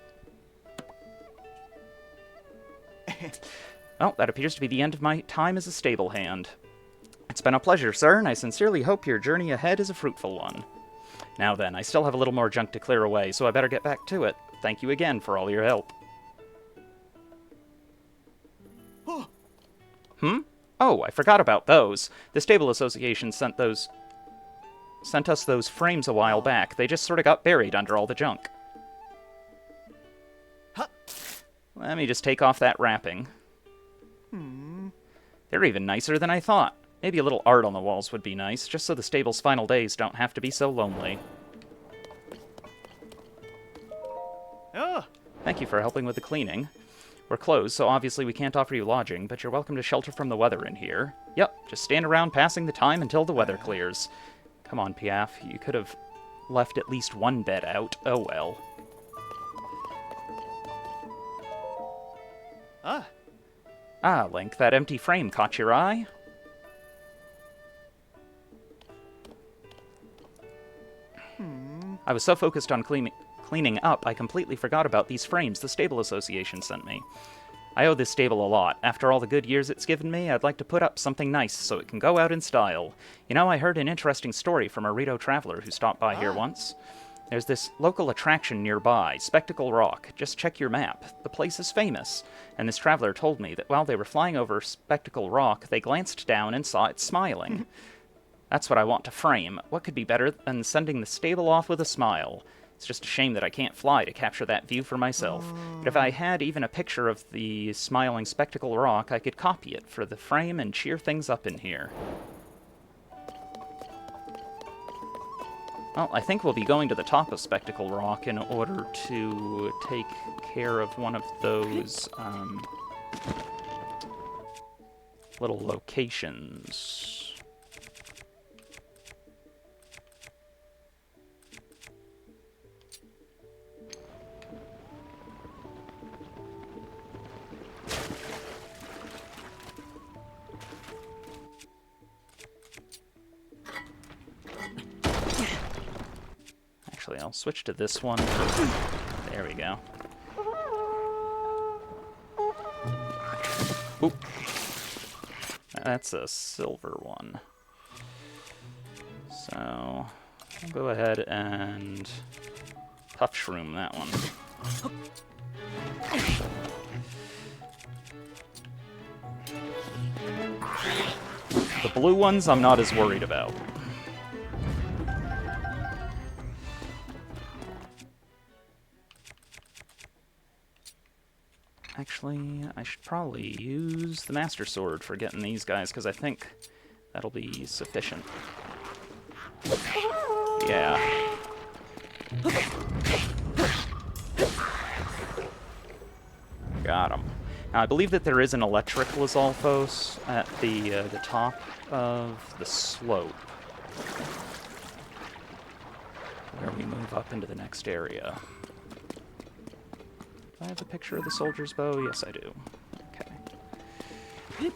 Well, that appears to be the end of my time as a stable hand. It's been a pleasure, sir, and I sincerely hope your journey ahead is a fruitful one. Now then, I still have a little more junk to clear away, so I better get back to it. Thank you again for all your help. Oh, I forgot about those. The Stable Association sent us those frames a while back. They just sort of got buried under all the junk. Let me just take off that wrapping. They're even nicer than I thought. Maybe a little art on the walls would be nice, just so the stable's final days don't have to be so lonely. Thank you for helping with the cleaning. We're closed, so obviously we can't offer you lodging, but you're welcome to shelter from the weather in here. Yep, just stand around passing the time until the weather clears. Come on, Piaf, you could have left at least one bed out. Oh well. Ah, Link, that empty frame caught your eye? I was so focused on cleaning up, I completely forgot about these frames the Stable Association sent me. I owe this stable a lot. After all the good years it's given me, I'd like to put up something nice so it can go out in style. You know, I heard an interesting story from a Rito traveler who stopped by here once. There's this local attraction nearby, Spectacle Rock. Just check your map. The place is famous. And this traveler told me that while they were flying over Spectacle Rock, they glanced down and saw it smiling. That's what I want to frame. What could be better than sending the stable off with a smile? It's just a shame that I can't fly to capture that view for myself. But if I had even a picture of the smiling Spectacle Rock, I could copy it for the frame and cheer things up in here. Well, I think we'll be going to the top of Spectacle Rock in order to take care of one of those, little locations. I'll switch to this one. There we go. Oop. That's a silver one. So, I'll go ahead and puff shroom that one. The blue ones I'm not as worried about. Actually, I should probably use the Master Sword for getting these guys, because I think that'll be sufficient. Yeah. Got him. Now, I believe that there is an electric Lizalfos at the top of the slope, where we move up into the next area. Do I have a picture of the soldier's bow? Yes, I do. Okay.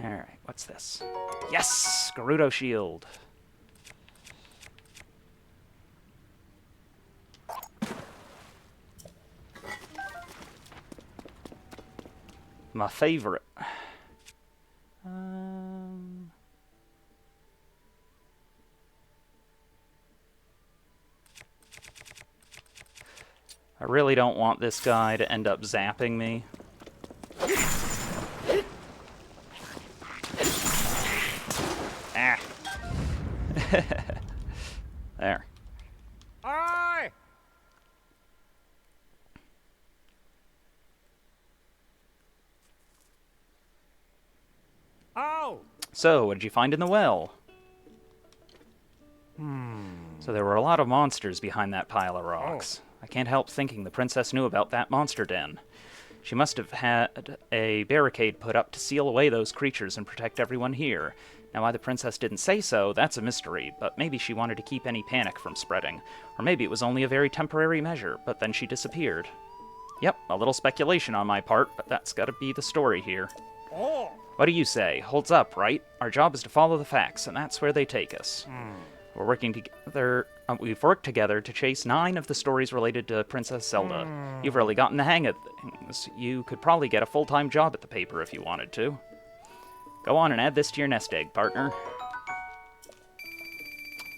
Alright, what's this? Yes! Gerudo Shield! My favorite. I really don't want this guy to end up zapping me. Ah. There. Aye! Oh! So, what did you find in the well? So there were a lot of monsters behind that pile of rocks. I can't help thinking the princess knew about that monster den. She must have had a barricade put up to seal away those creatures and protect everyone here. Now, why the princess didn't say so, that's a mystery, but maybe she wanted to keep any panic from spreading. Or maybe it was only a very temporary measure, but then she disappeared. Yep, a little speculation on my part, but that's gotta be the story here. Oh! What do you say? Holds up, right? Our job is to follow the facts, and that's where they take us. We're working together. We've worked together to chase 9 of the stories related to Princess Zelda. You've really gotten the hang of things. You could probably get a full-time job at the paper if you wanted to. Go on and add this to your nest egg, partner.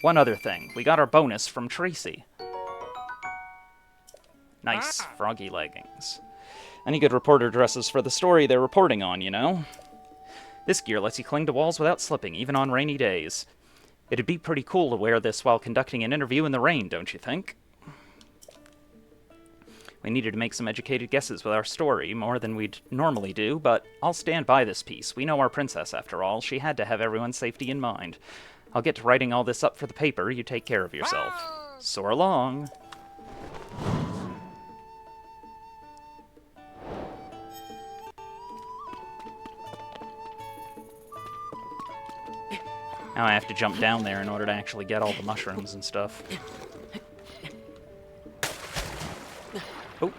One other thing. We got our bonus from Tracy. Nice, froggy leggings. Any good reporter dresses for the story they're reporting on, you know? This gear lets you cling to walls without slipping, even on rainy days. It'd be pretty cool to wear this while conducting an interview in the rain, don't you think? We needed to make some educated guesses with our story, more than we'd normally do, but I'll stand by this piece. We know our princess, after all. She had to have everyone's safety in mind. I'll get to writing all this up for the paper. You take care of yourself. Soar long. Now I have to jump down there in order to actually get all the mushrooms and stuff. Oh.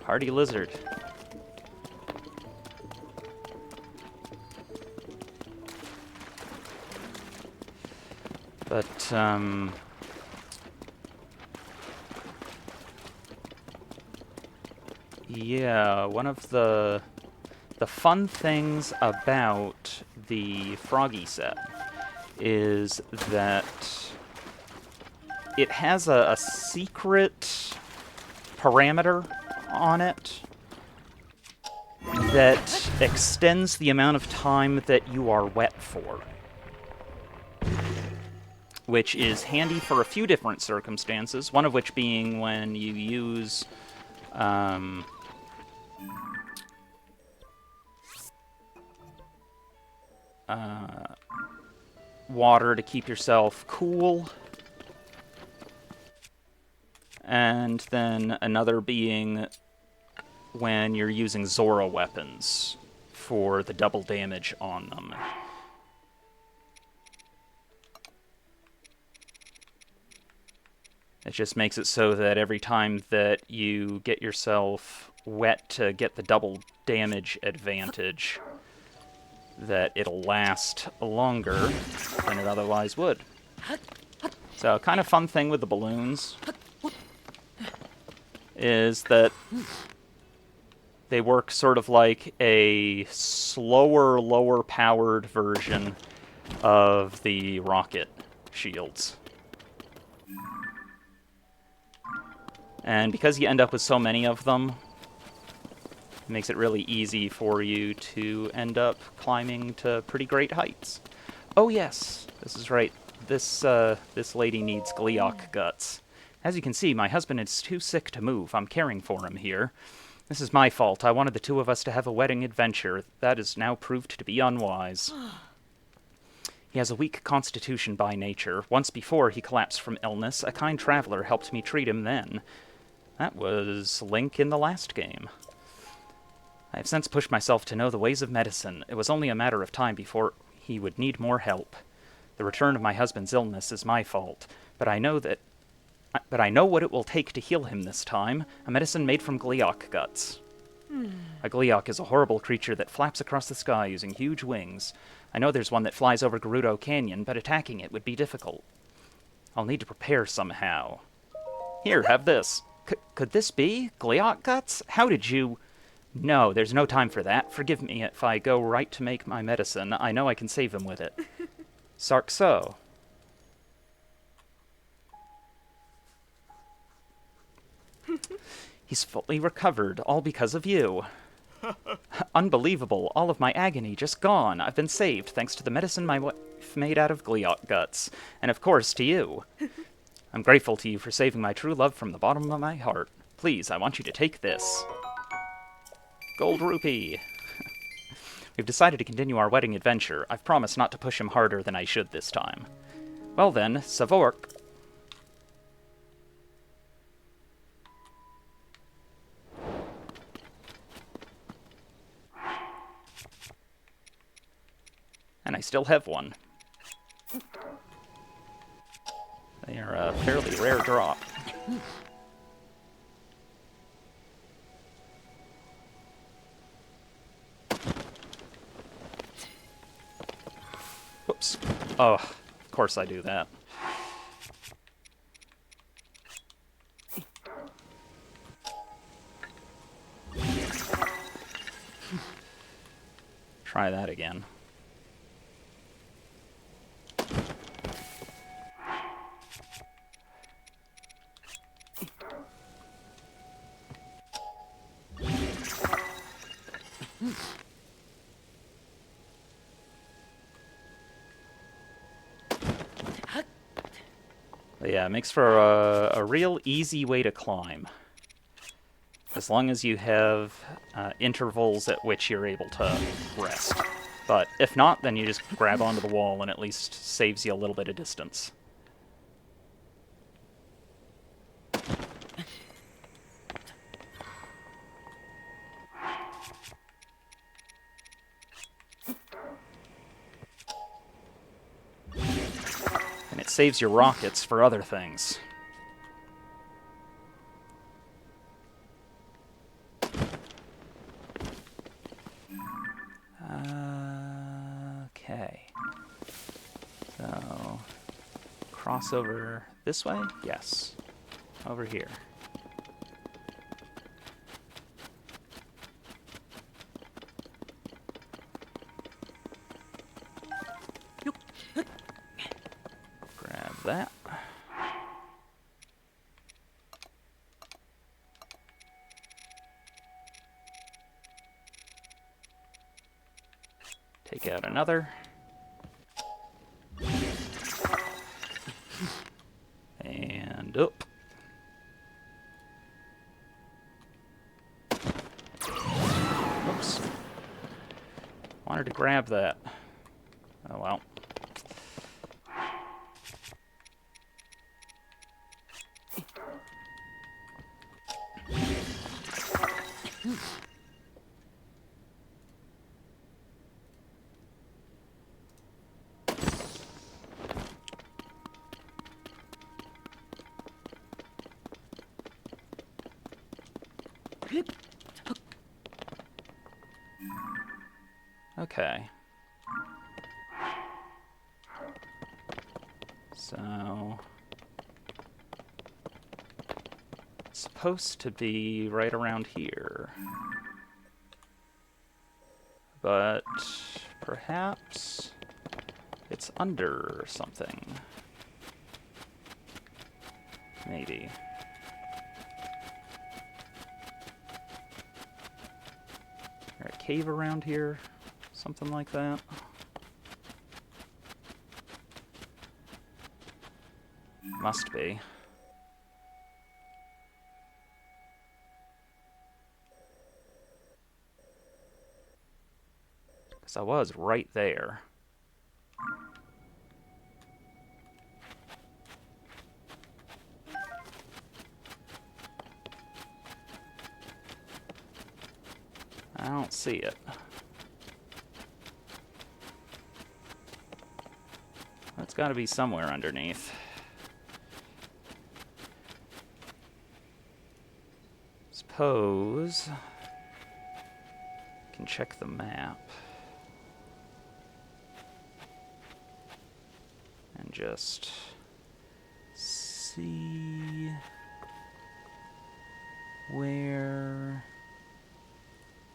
Hardy lizard. But, yeah, one of the fun things about the Froggy set is that it has a secret parameter on it that extends the amount of time that you are wet for, which is handy for a few different circumstances, one of which being when you use water to keep yourself cool, and then another being when you're using Zora weapons for the double damage on them. It just makes it so that every time that you get yourself wet to get the double damage advantage, that it'll last longer than it otherwise would. So, kind of fun thing with the balloons is that they work sort of like a slower, lower-powered version of the rocket shields. And because you end up with so many of them, it makes it really easy for you to end up climbing to pretty great heights. Oh yes, this is right. This lady needs gliok guts. As you can see, my husband is too sick to move. I'm caring for him here. This is my fault. I wanted the two of us to have a wedding adventure. That is now proved to be unwise. He has a weak constitution by nature. Once before he collapsed from illness, a kind traveler helped me treat him then. That was Link in the last game. I have since pushed myself to know the ways of medicine. It was only a matter of time before he would need more help. The return of my husband's illness is my fault, but I know what it will take to heal him this time. A medicine made from gliok guts. A gliok is a horrible creature that flaps across the sky using huge wings. I know there's one that flies over Gerudo Canyon, but attacking it would be difficult. I'll need to prepare somehow. Here, have this. Could this be gliok guts? How did you... No, there's no time for that. Forgive me if I go right to make my medicine. I know I can save him with it. Sark so. He's fully recovered, all because of you. Unbelievable. All of my agony just gone. I've been saved thanks to the medicine my wife made out of gliok guts. And of course, to you. I'm grateful to you for saving my true love from the bottom of my heart. Please, I want you to take this. Gold rupee. We've decided to continue our wedding adventure. I've promised not to push him harder than I should this time. Well then, Savork. And I still have one. They are a fairly rare drop. Whoops. Oh, of course I do that. Try that again. But yeah, it makes for a real easy way to climb. As long as you have intervals at which you're able to rest. But if not, then you just grab onto the wall and at least saves you a little bit of distance. And it saves your rockets for other things. Okay. So, cross over this way? Yes. Over here. Grab that. Take out another. And up. Oops. Wanted to grab that. Oh well. Okay. So... it's supposed to be right around here. But... perhaps... it's under something. Maybe. Is there a cave around here? Something like that. Must be. Because I was right there. I don't see it. It's got to be somewhere underneath. Suppose I can check the map and just see where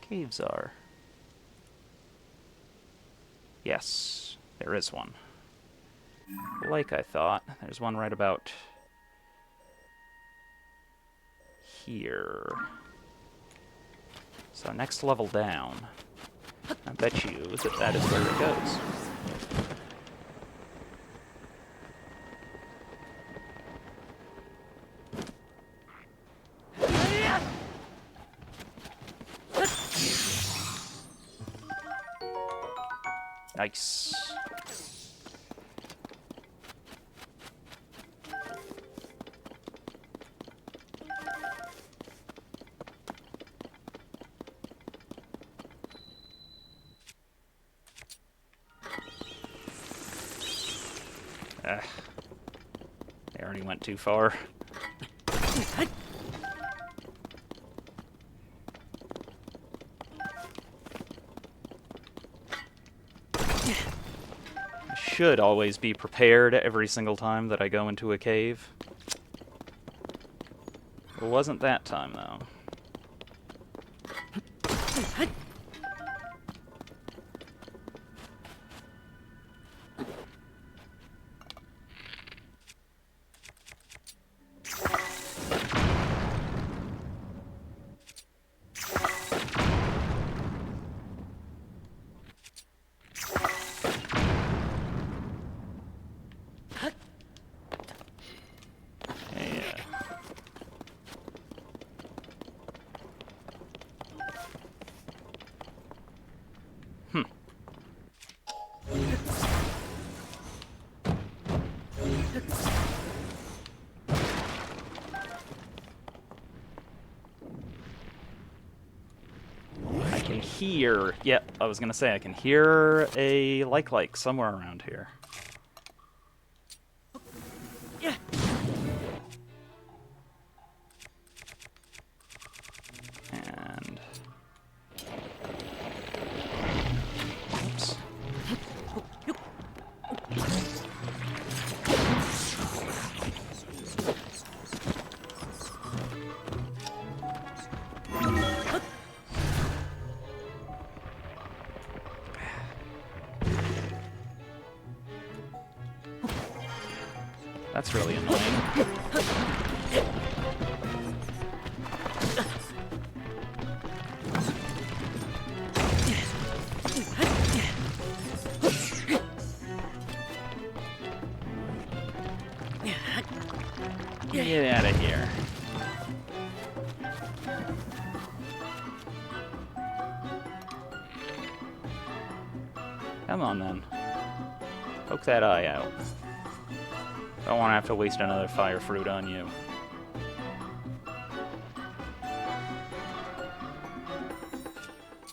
caves are. Yes, there is one. Like I thought, there's one right about here. So next level down, I bet you that is where it goes. Nice. They already went too far. I should always be prepared every single time that I go into a cave. It wasn't that time, though. Hear, yep, I was gonna say I can hear a like somewhere around here. And oops. That's really annoying. Come on, then. Poke that eye out. Don't want to have to waste another fire fruit on you.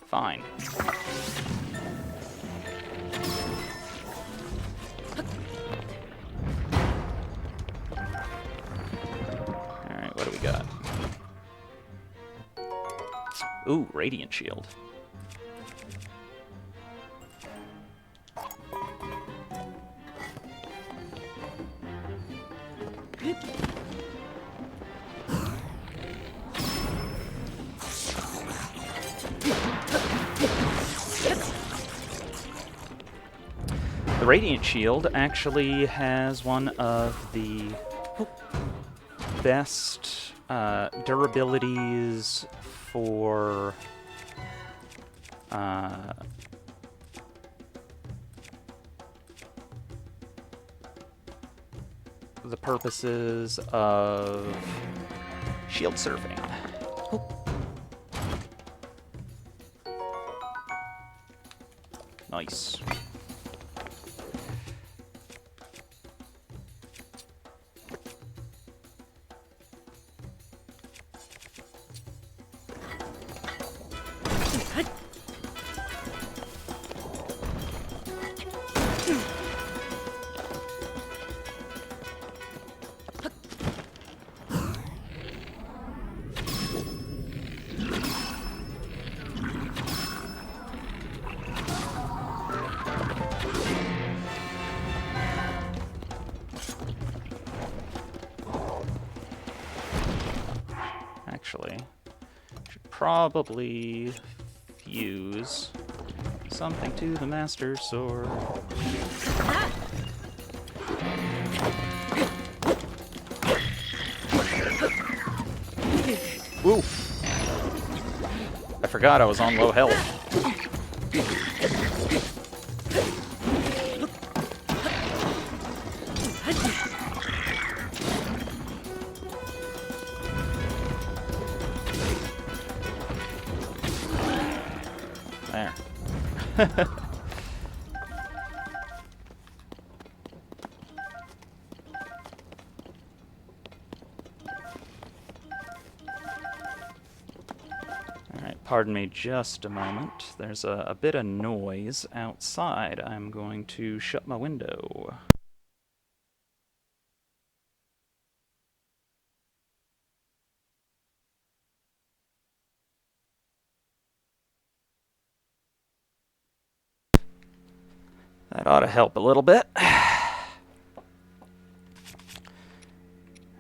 Fine. Alright, what do we got? Ooh, Radiant Shield. The Radiant Shield actually has one of the best durabilities for the purposes of shield surfing. Nice. Actually, should probably fuse something to the Master Sword. Woo! I forgot I was on low health. There. Alright, pardon me just a moment. There's a bit of noise outside. I'm going to shut my window. That ought to help a little bit.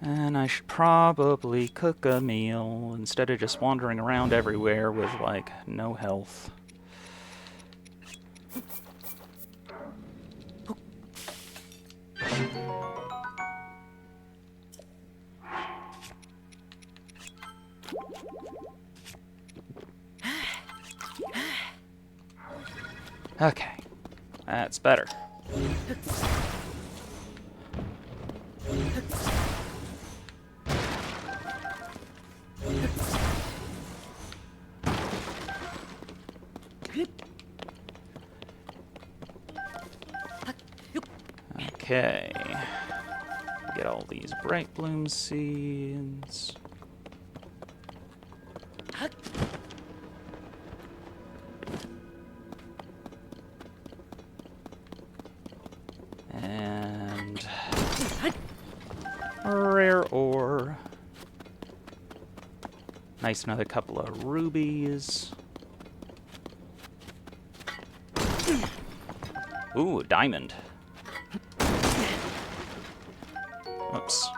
And I should probably cook a meal instead of just wandering around everywhere with, like, no health. Okay. That's better. Okay. Get all these bright bloom seeds. And rare ore. Nice, another couple of rubies. Ooh, a diamond. Oops.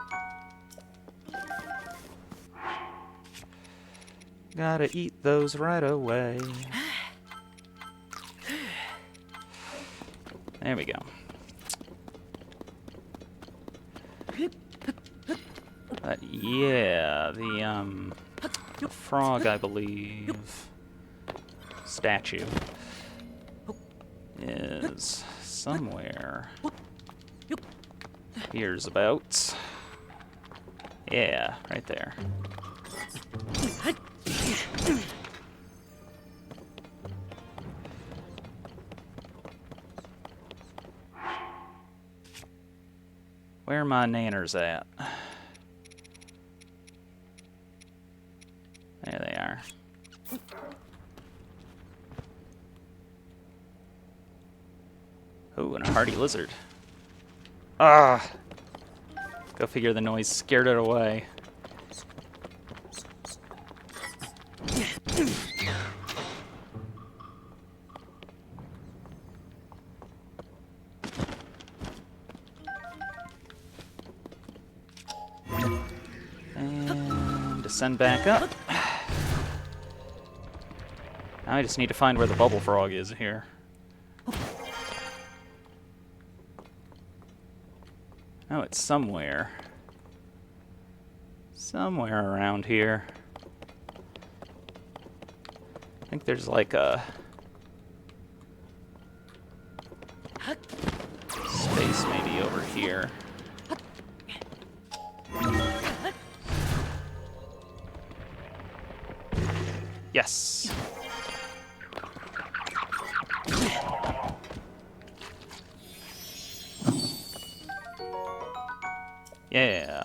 Gotta eat those right away. There we go. Yeah, the frog, I believe, statue is somewhere here's about. Yeah, right there. my nanners at? There they are. Oh, and a hardy lizard. Ah! Go figure the noise scared it away. And descend back up. Now I just need to find where the bubble frog is here. Oh, it's somewhere. Somewhere around here. I think there's like a space maybe over here. Yes. Yeah.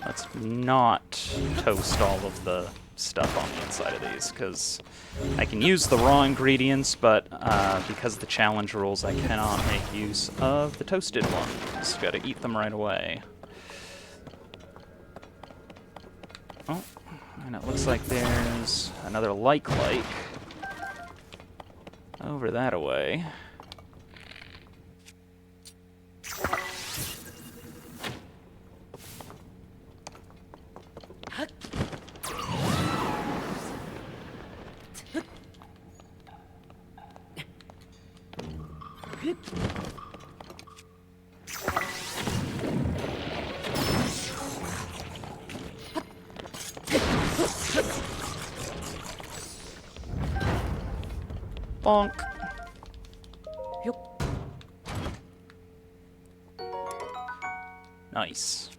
Let's not toast all of the stuff on the inside of these, because I can use the raw ingredients, but because of the challenge rules, I cannot make use of the toasted ones. Gotta eat them right away. Oh, and it looks like there's another like over that away. Bonk. Yup. Nice.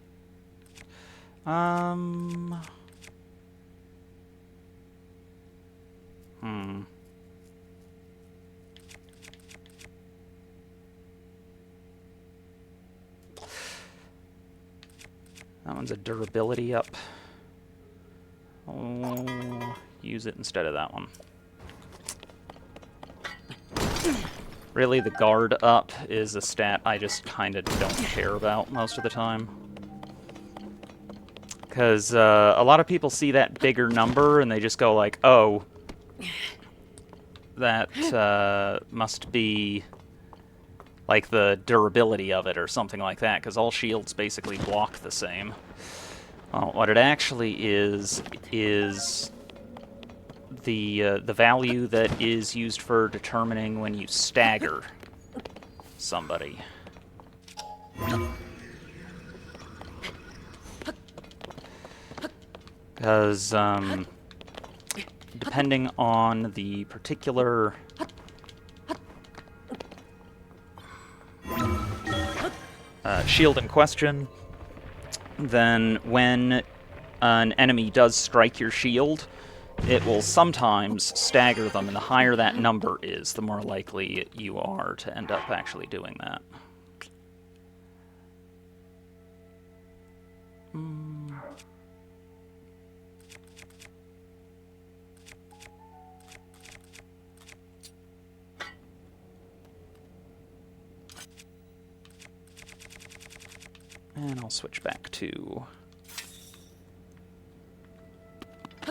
That one's a durability up. Oh, use it instead of that one. Really, the guard up is a stat I just kind of don't care about most of the time. Because a lot of people see that bigger number and they just go like, oh, that must be like the durability of it or something like that, because all shields basically block the same. Well, what it actually is the value that is used for determining when you stagger somebody. Because depending on the particular shield in question, then when an enemy does strike your shield, it will sometimes stagger them, and the higher that number is, the more likely you are to end up actually doing that. And I'll switch back to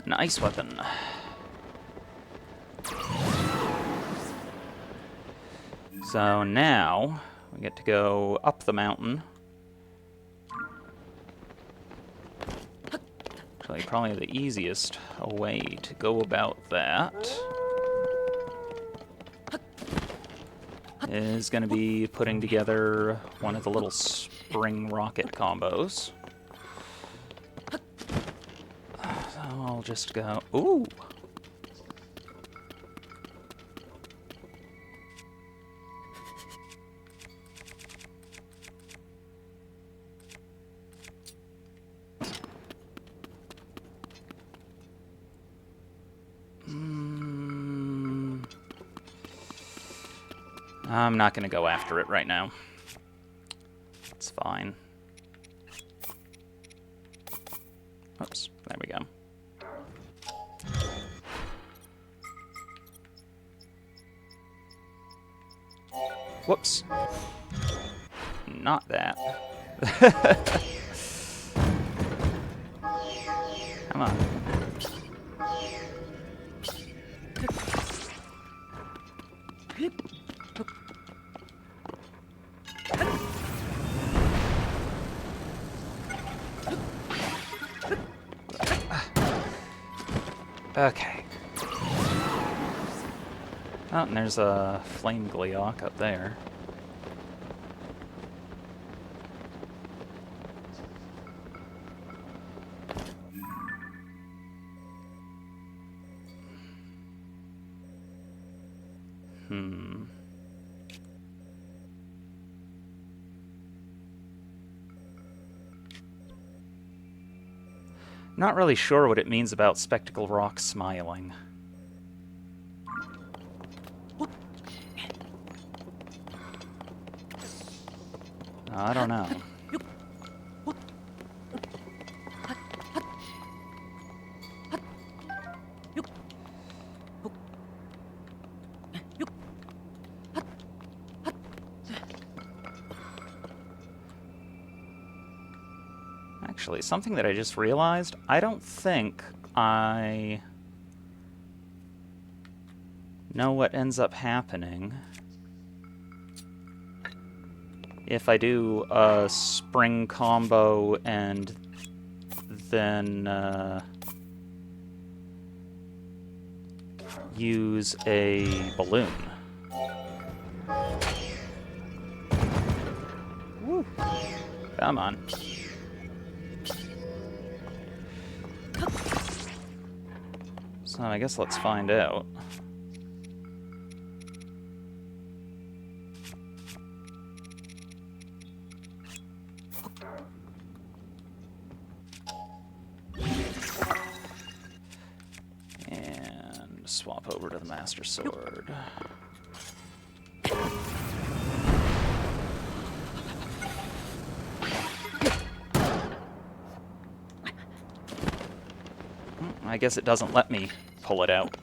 an ice weapon. So now we get to go up the mountain. Actually, probably the easiest way to go about that is going to be putting together one of the little spring rocket combos. So I'll just go... Ooh! I'm not going to go after it right now. It's fine. Oops, there we go. Whoops. Not that. Come on. Okay. Oh, and there's a flame Gleeok up there. Not really sure what it means about Spectacle Rock smiling. I don't know. Actually, something that I just realized, I don't think I know what ends up happening if I do a spring combo and then use a balloon. Woo. Come on. So I guess let's find out. And swap over to the Master Sword. I guess it doesn't let me pull it out.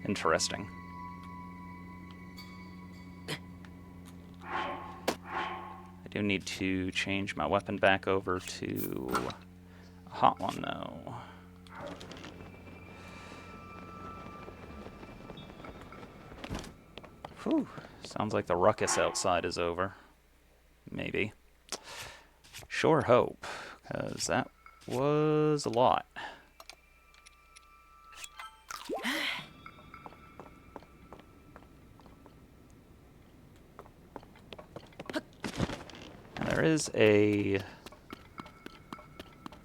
Interesting. I do need to change my weapon back over to a hot one, though. Whew. Sounds like the ruckus outside is over. Maybe. Sure hope, because that was a lot. And there is a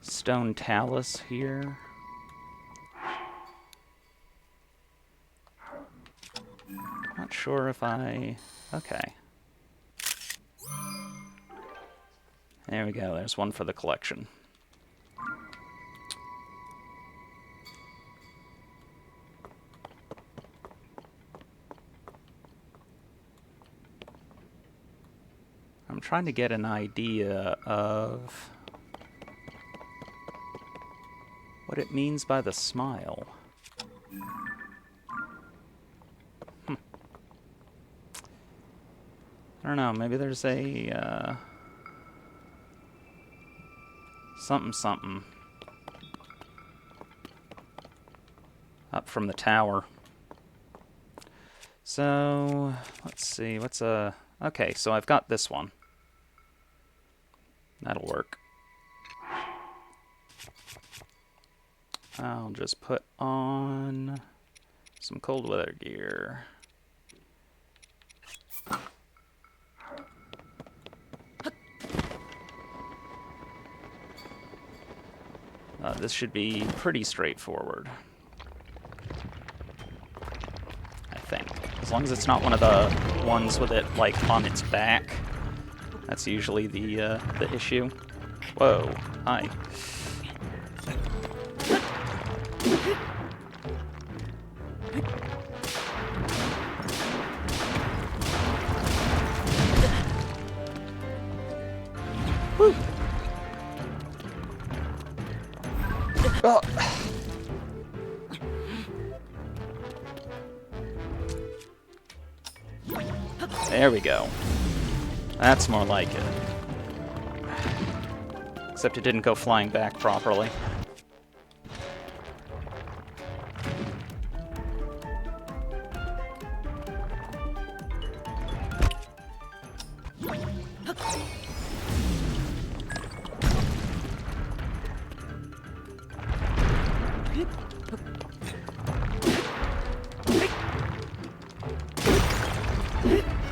stone talus here. Not sure if I... Okay. There we go, there's one for the collection. I'm trying to get an idea of what it means by the smile. I don't know, maybe there's a, something something up from the tower. So, let's see, what's a... Okay, so I've got this one. That'll work. I'll just put on some cold weather gear. This should be pretty straightforward, I think. As long as it's not one of the ones with it, like, on its back. That's usually the issue. Whoa, hi. There we go. That's more like it. Except it didn't go flying back properly.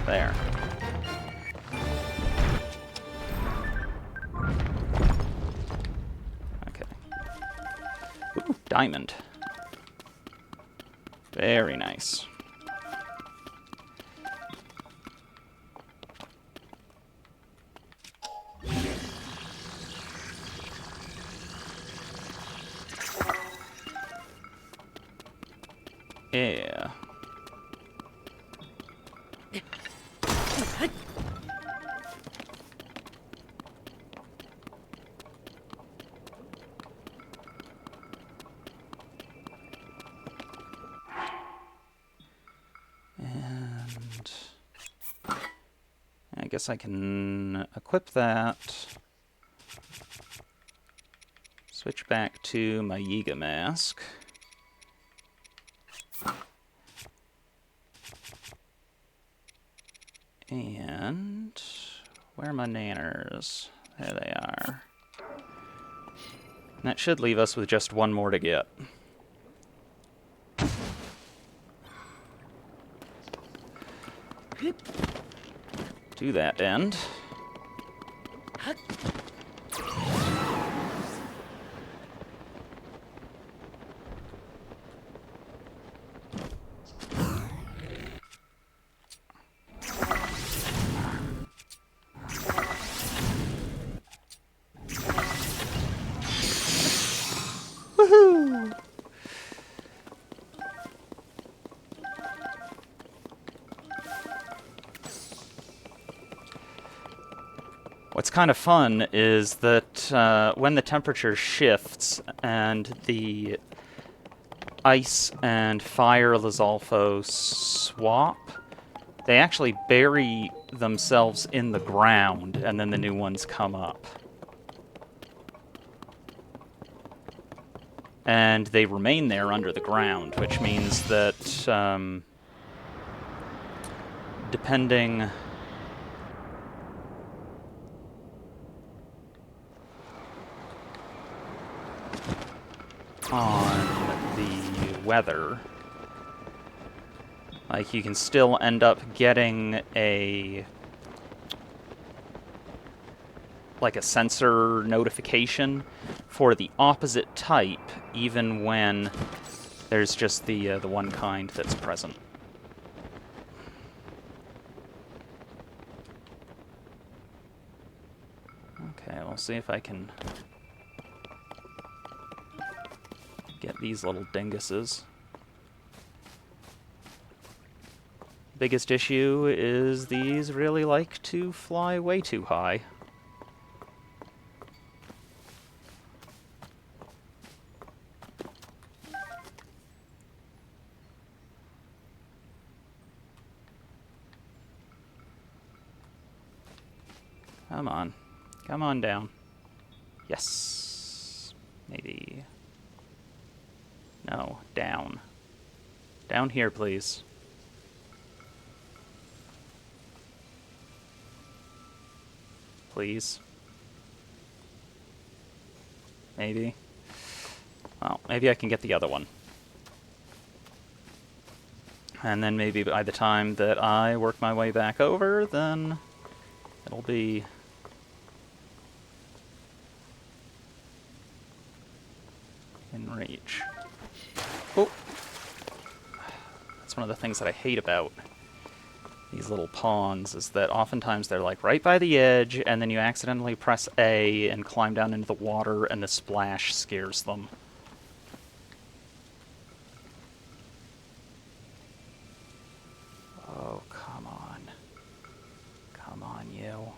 There. Okay. Ooh, diamond. Very nice. Yeah. And I guess I can equip that. Switch back to my Yiga mask. And where are my nanners? There they are. And that should leave us with just one more to get. To that end. Woohoo! What's kind of fun is that when the temperature shifts and the ice and fire Lizalfos swap, they actually bury themselves in the ground and then the new ones come up. And they remain there under the ground, which means that depending on the weather, like, you can still end up getting a sensor notification for the opposite type, even when there's just the one kind that's present. Okay, we'll see if I can get these little dinguses. Biggest issue is these really like to fly way too high. Come on. Come on down. Yes. Maybe. No, down. Down here, please. Please. Maybe. Well, maybe I can get the other one. And then maybe by the time that I work my way back over, then it'll be in reach. Oh! That's one of the things that I hate about these little pawns, is that oftentimes they're like right by the edge, and then you accidentally press A and climb down into the water, and the splash scares them. Oh, come on. Come on, you.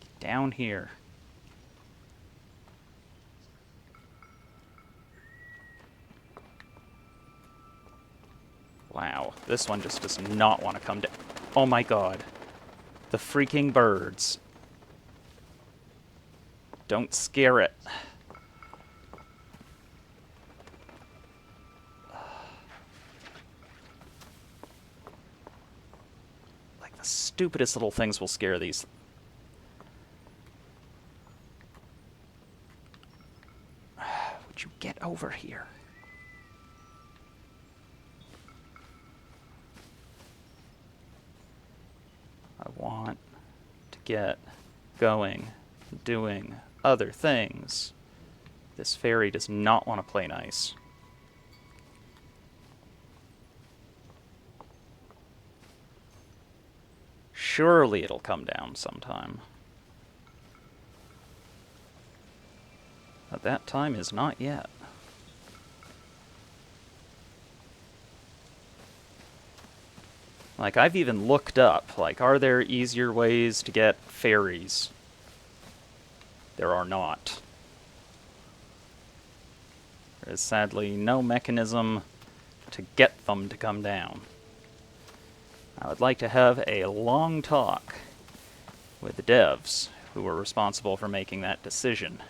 Get down here. Wow, this one just does not want to come down. Oh my god. The freaking birds. Don't scare it. Like, the stupidest little things will scare these. Would you get over here? I want to get going, doing other things. This fairy does not want to play nice. Surely it'll come down sometime. But that time is not yet. Like, I've even looked up, like, are there easier ways to get fairies? There are not. There is sadly no mechanism to get them to come down. I would like to have a long talk with the devs who were responsible for making that decision.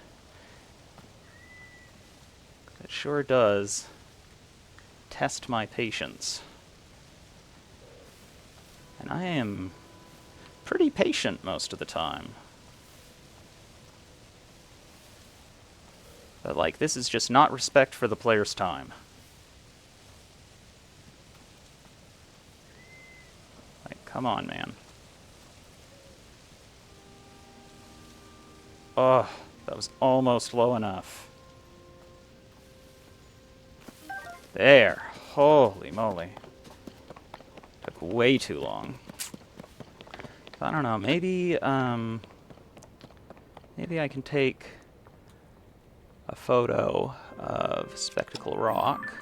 It sure does test my patience. And I am pretty patient most of the time. But, like, this is just not respect for the player's time. Like, come on, man. Oh, that was almost low enough. There. Holy moly. Took way too long. I don't know, maybe I can take a photo of Spectacle Rock,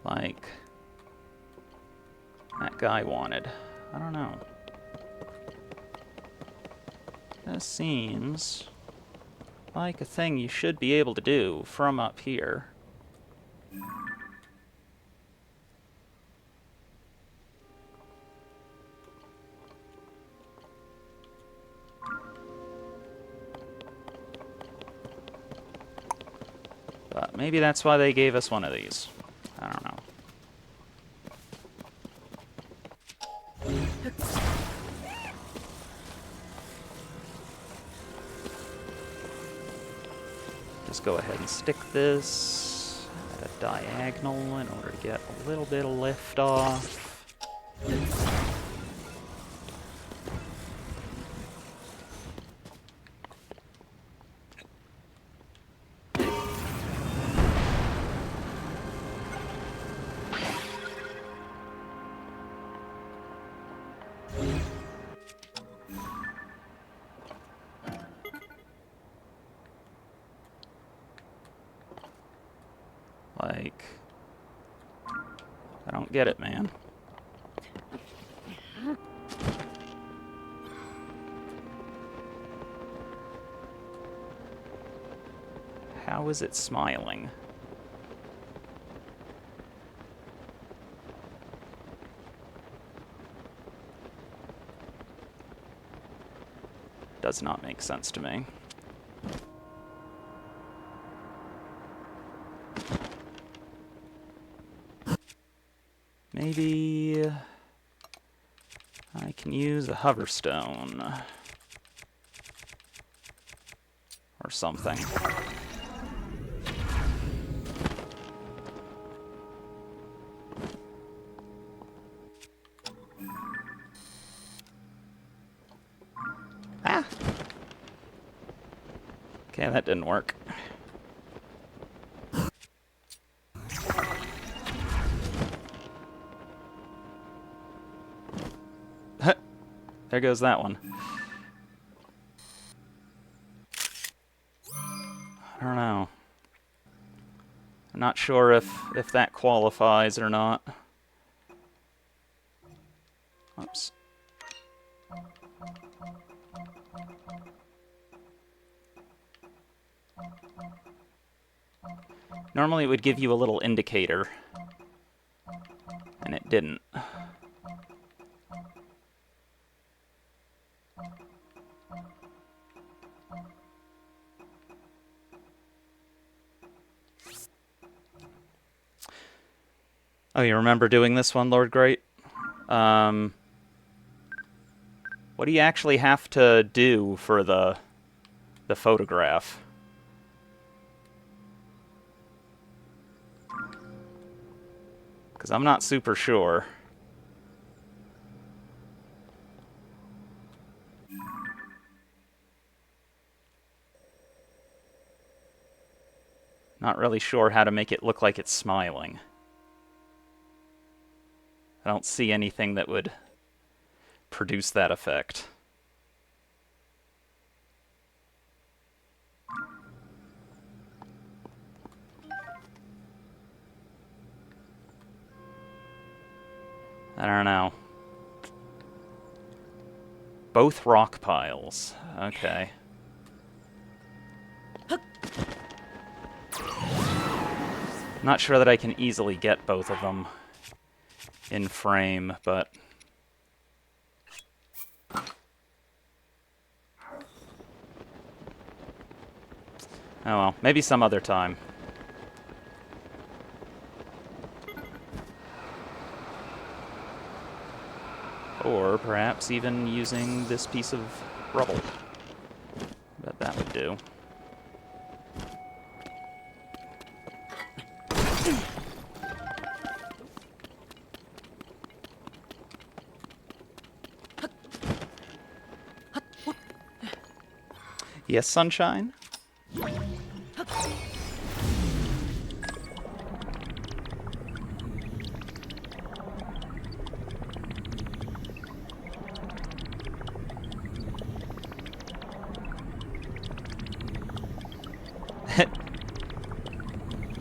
like that guy wanted. I don't know. This seems like a thing you should be able to do from up here. But maybe that's why they gave us one of these. I don't know. Just go ahead and stick this at a diagonal in order to get a little bit of lift off. Like, I don't get it, man. How is it smiling? Does not make sense to me. Maybe I can use a hoverstone or something. Ah! Okay, that didn't work. There goes that one. I don't know. I'm not sure if that qualifies or not. Oops. Normally it would give you a little indicator, and it didn't. Oh, you remember doing this one, Lord Great? What do you actually have to do for the photograph? Because I'm not super sure. Not really sure how to make it look like it's smiling. I don't see anything that would produce that effect. I don't know. Both rock piles. Okay. Not sure that I can easily get both of them in frame, but... oh well, maybe some other time. Or perhaps even using this piece of rubble. Bet that would do. Yes, sunshine?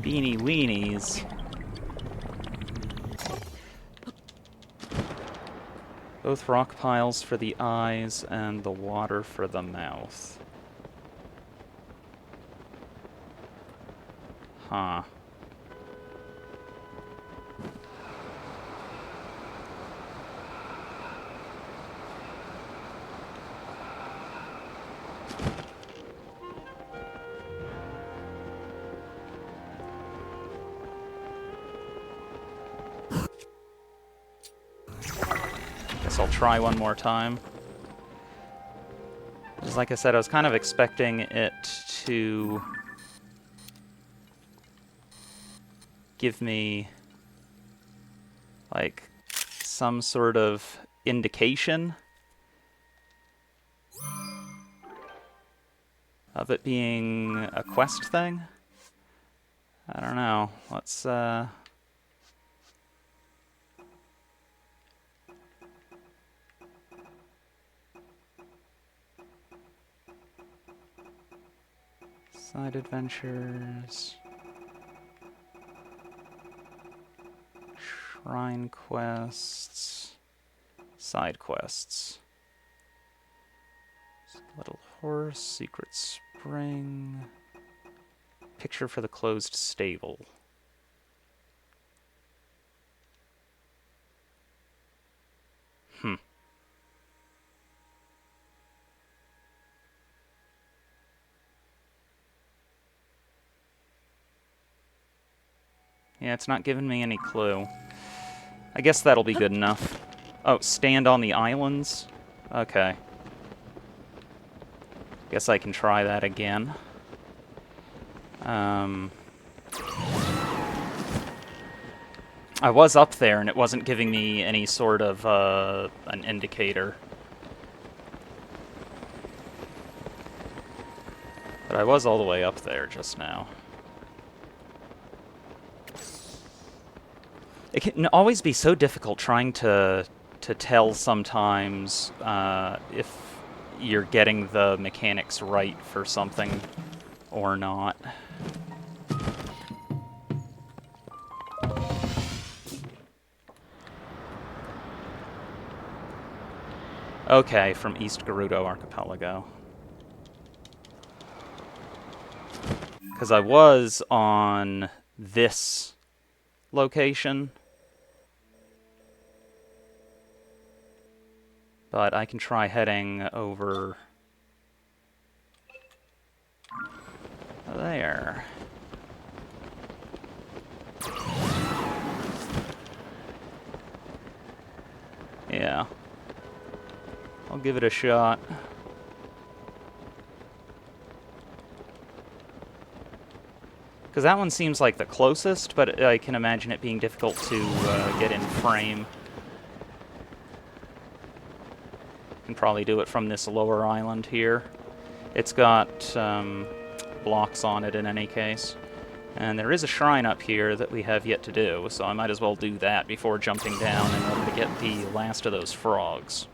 Beanie weenies. Both rock piles for the eyes and the water for the mouth. Huh. Guess I'll try one more time. Just like I said, I was kind of expecting it to give me like some sort of indication of it being a quest thing. I don't know. Let's side adventures, shrine quests, side quests. Little horse, secret spring, picture for the closed stable. Yeah, it's not giving me any clue. I guess that'll be good enough. Oh, stand on the islands? Okay. Guess I can try that again. I was up there and it wasn't giving me any sort of an indicator. But I was all the way up there just now. It can always be so difficult trying to tell sometimes if you're getting the mechanics right for something or not. Okay, from East Gerudo Archipelago. Because I was on this location. But I can try heading over there. Yeah. I'll give it a shot. Because that one seems like the closest, but I can imagine it being difficult to get in frame. Can probably do it from this lower island here. It's got blocks on it in any case. And there is a shrine up here that we have yet to do, so I might as well do that before jumping down in order to get the last of those frogs.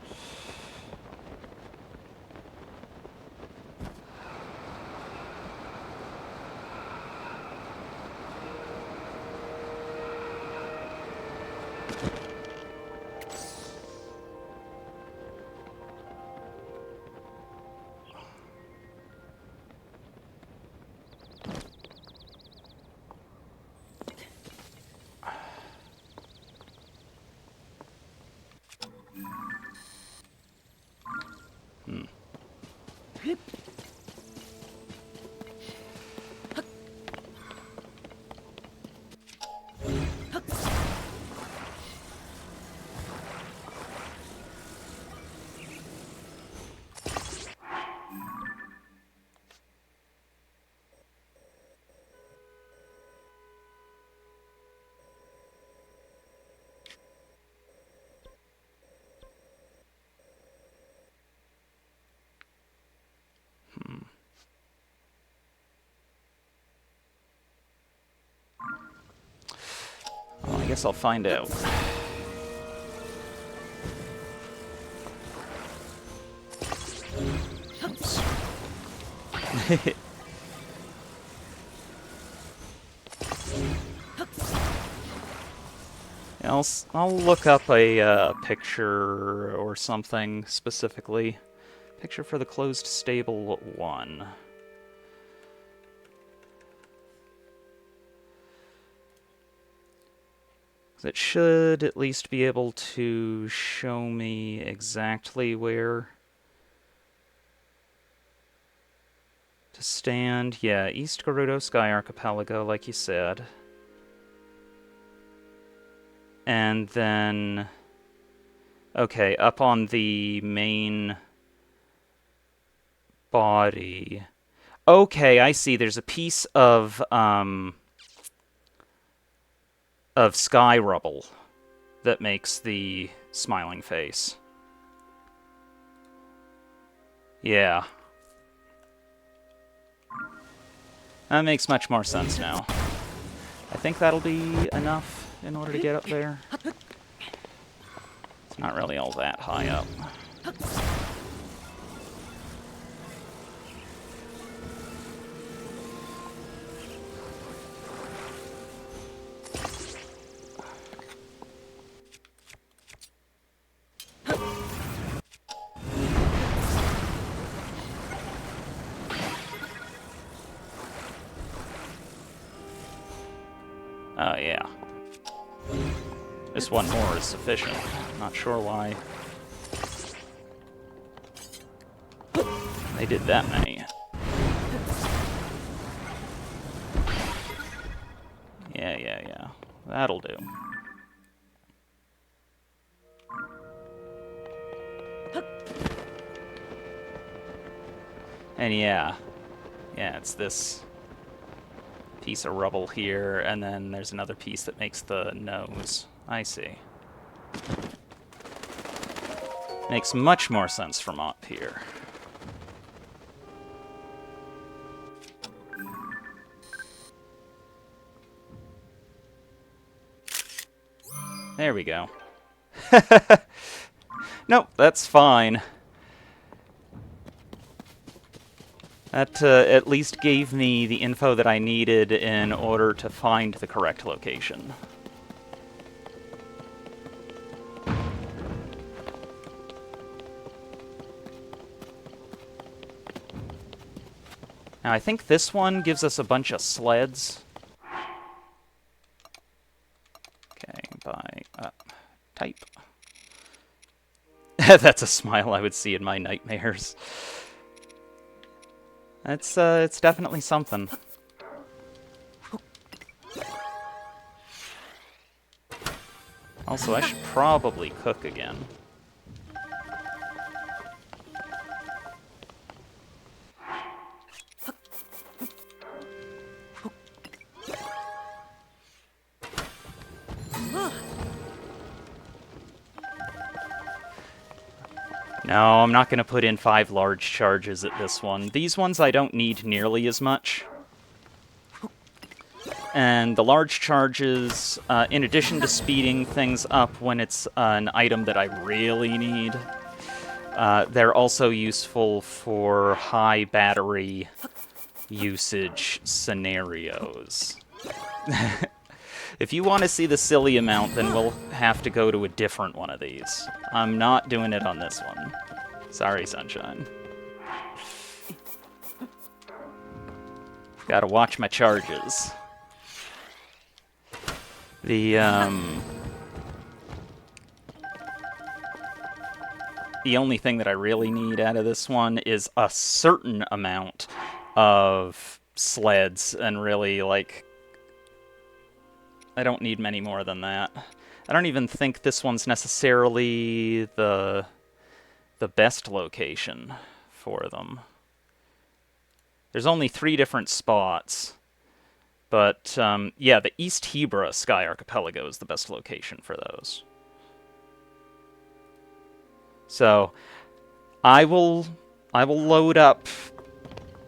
Well, I guess I'll find out. Oops. I'll look up a picture or something specifically. Picture for the closed stable 1. It should at least be able to show me exactly where to stand. Yeah, East Gerudo Sky Archipelago, like you said. And then... okay, up on the main body. Okay, I see. There's a piece of sky rubble that makes the smiling face. Yeah. That makes much more sense now. I think that'll be enough in order to get up there. It's not really all that high up. Oh, yeah. This one more is sufficient. Not sure why they did that many. Yeah. That'll do. And yeah, it's this piece of rubble here, and then there's another piece that makes the nose. I see. Makes much more sense from up here. There we go. Nope, that's fine. That at least gave me the info that I needed in order to find the correct location. Now, I think this one gives us a bunch of sleds. Okay, type. That's a smile I would see in my nightmares. It's definitely something. Also, I should probably cook again. No, I'm not going to put in 5 large charges at this one. These ones I don't need nearly as much. And the large charges, in addition to speeding things up when it's an item that I really need, they're also useful for high battery usage scenarios. If you want to see the silly amount, then we'll have to go to a different one of these. I'm not doing it on this one. Sorry, Sunshine. Gotta watch my charges. The only thing that I really need out of this one is a certain amount of sleds, and really, like, I don't need many more than that. I don't even think this one's necessarily the best location for them. There's only 3 different spots. But, yeah, the East Hebra Sky Archipelago is the best location for those. So, I will load up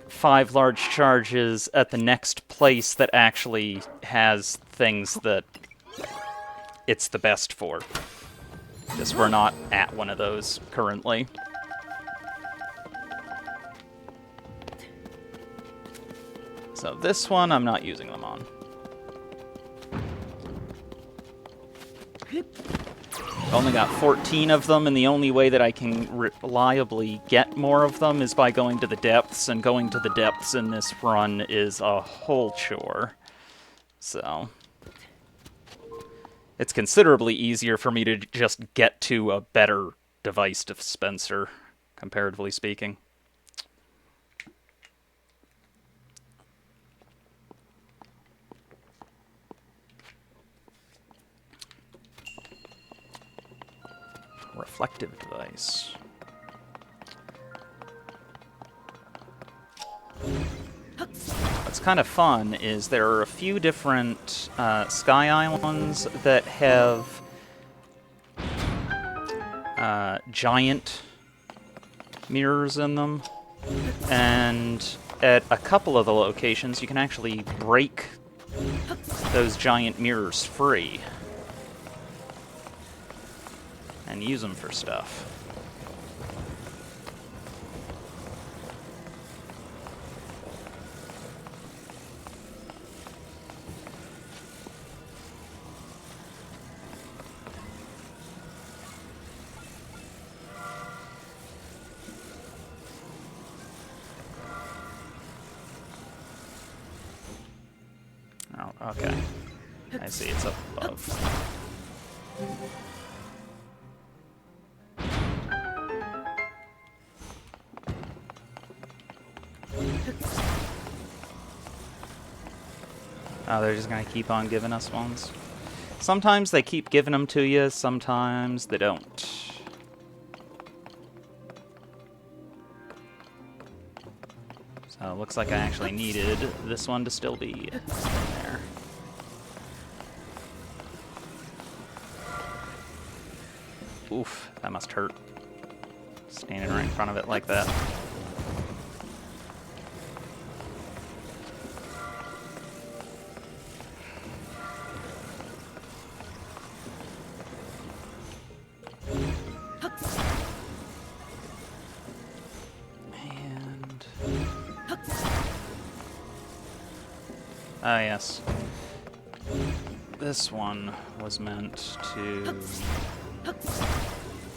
5 large charges at the next place that actually has things that it's the best for. Just we're not at one of those currently. So this one, I'm not using them on. I've only got 14 of them, and the only way that I can reliably get more of them is by going to the depths, and going to the depths in this run is a whole chore. So it's considerably easier for me to just get to a better device dispenser, comparatively speaking. Reflective device. What's kind of fun is there are a few different sky islands that have giant mirrors in them, and at a couple of the locations you can actually break those giant mirrors free and use them for stuff. Oh, okay. I see, it's up above. Oh, they're just gonna keep on giving us ones. Sometimes they keep giving them to you, sometimes they don't. So it looks like I actually needed this one to still be there. Oof, that must hurt. Standing right in front of it like that. And... ah, yes. This one was meant to at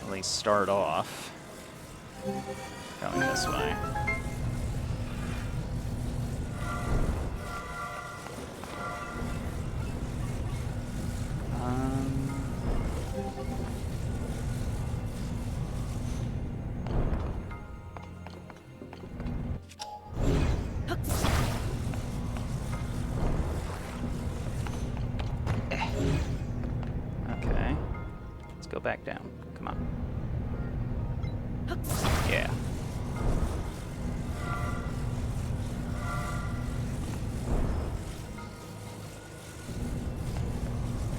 least start off going this way. Let's go back down. Come on. Yeah.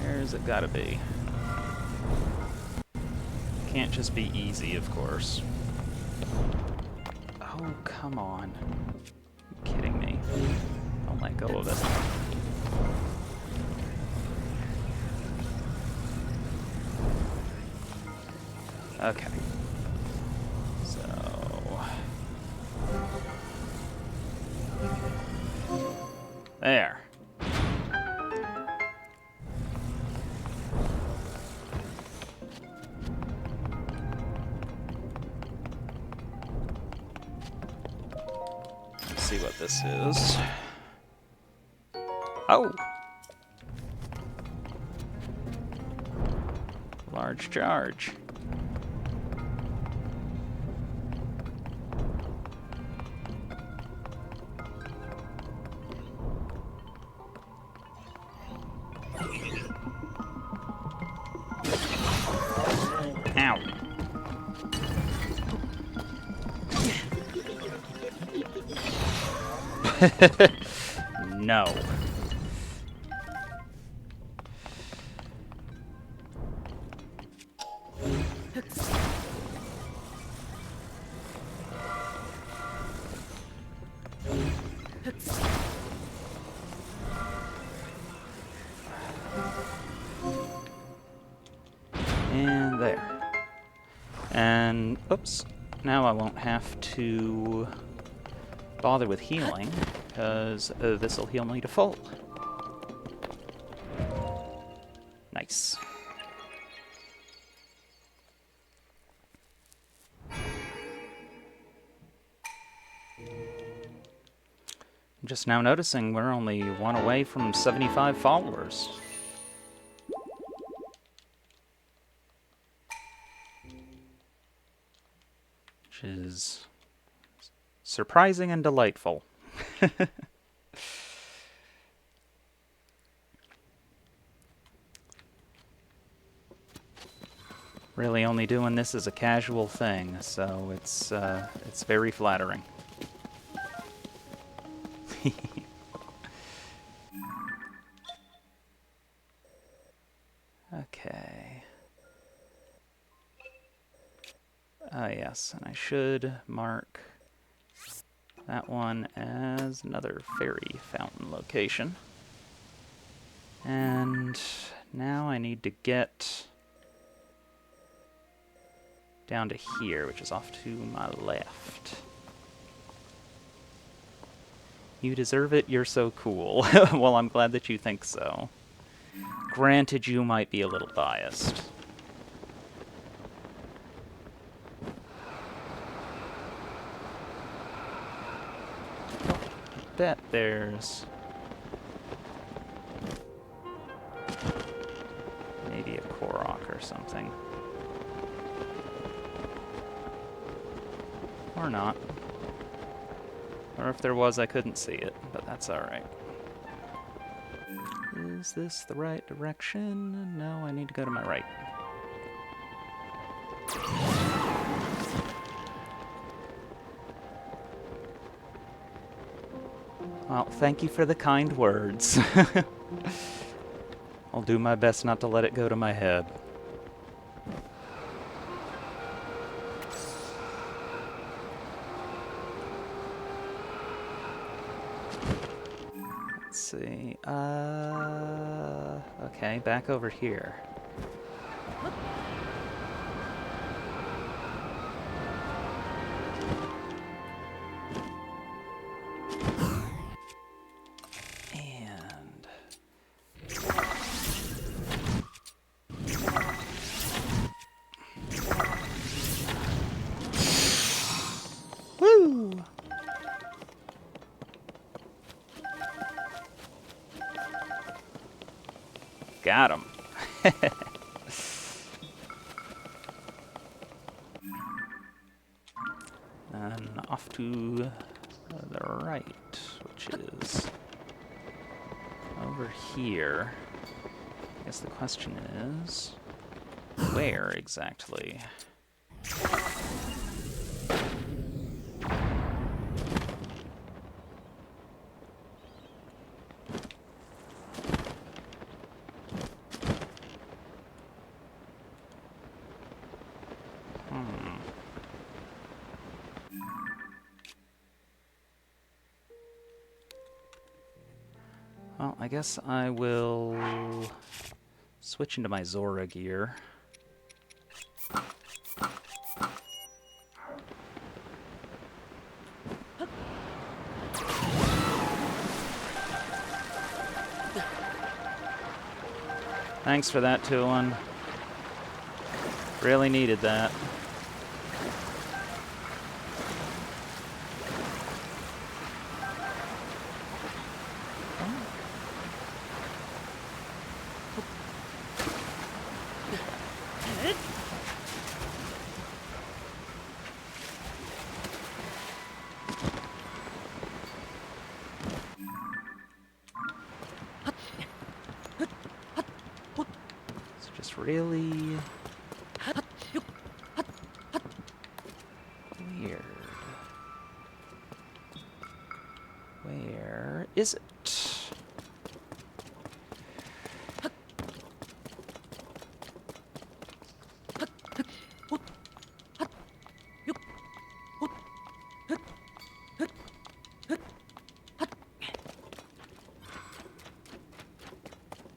Where's it gotta be? Can't just be easy, of course. Oh, come on. You're kidding me. Don't let go of it. Okay. So... there. Let's see what this is. Oh! Large charge. Ow. No. And there. And, oops, now I won't have to bother with healing, because this will heal me to full. Nice. Just now noticing we're only one away from 75 followers. Which is surprising and delightful. Really only doing this as a casual thing, so it's very flattering. Okay. Ah, yes, and I should mark that one as another fairy fountain location. And now I need to get down to here, which is off to my left. You deserve it, you're so cool. Well, I'm glad that you think so. Granted, you might be a little biased. I bet there's maybe a Korok or something. Or not. Or if there was, I couldn't see it, but that's alright. Is this the right direction? No, I need to go to my right. Well, thank you for the kind words. I'll do my best not to let it go to my head. Let's see. Okay, back over here. And woo! Got him. And off to the right, which is over here. I guess the question is, Where exactly? Well, I guess I will switch into my Zora gear. Thanks for that, Tulin. Really needed that. It's just really weird. Where is it?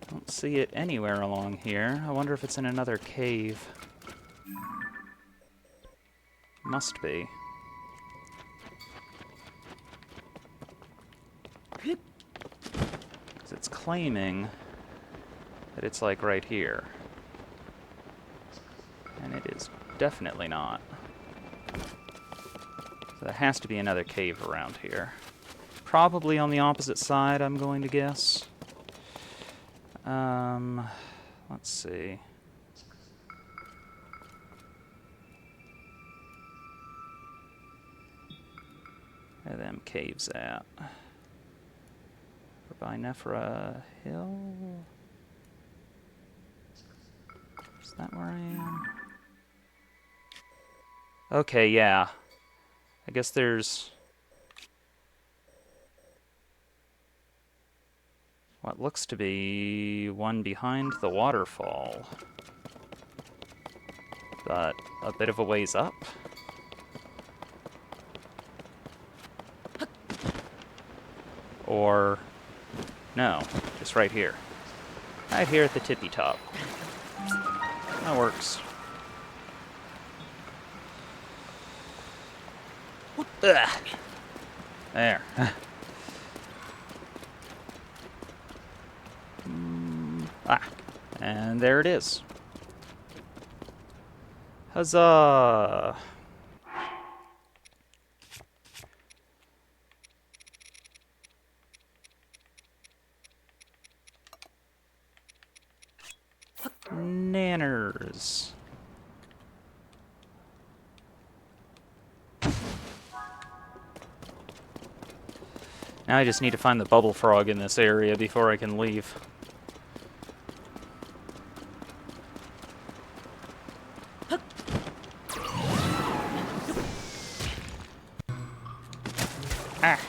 Don't see it anywhere along here. I wonder if it's in another cave. Must be. 'Cause it's claiming that it's like right here. And it is definitely not. So there has to be another cave around here. Probably on the opposite side, I'm going to guess. Let's see. Where are them caves at? We're by Nephra Hill? Is that where I am? Okay, yeah. I guess there's what looks to be one behind the waterfall, but a bit of a ways up. Or, no, just right here. Right here at the tippy top. That works. Ugh. There. And there it is. Huzzah! Nanners. Now I just need to find the bubble frog in this area before I can leave. Ah.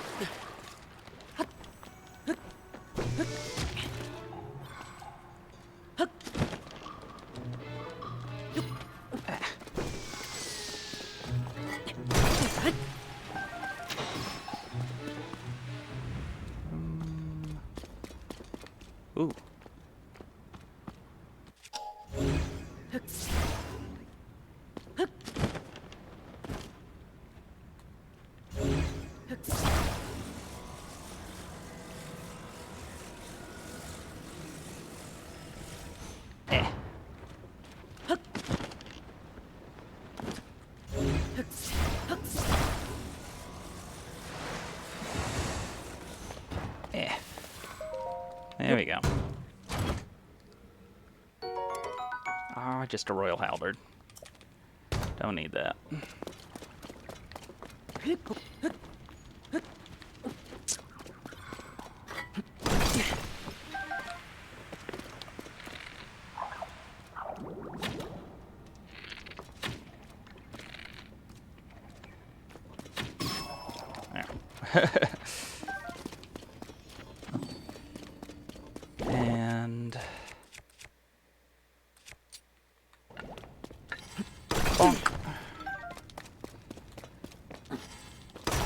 Ooh. Eh. Eh. There we go. Ah, just a royal halberd. Don't need that. And... bonk.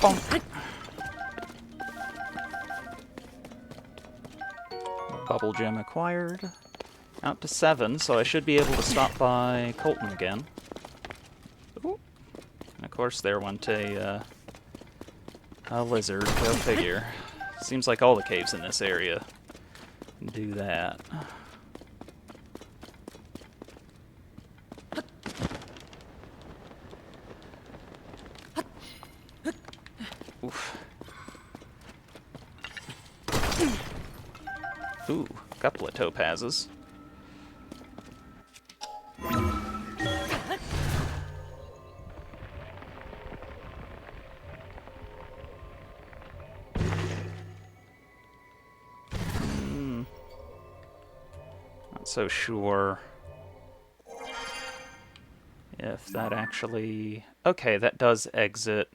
Bonk. Bubble gem acquired. Out to 7, so I should be able to stop by Colton again. Ooh. And of course there went a lizard, go figure. Seems like all the caves in this area do that. Oof. Ooh, a couple of topazes. Not so sure if that actually... Okay, that does exit.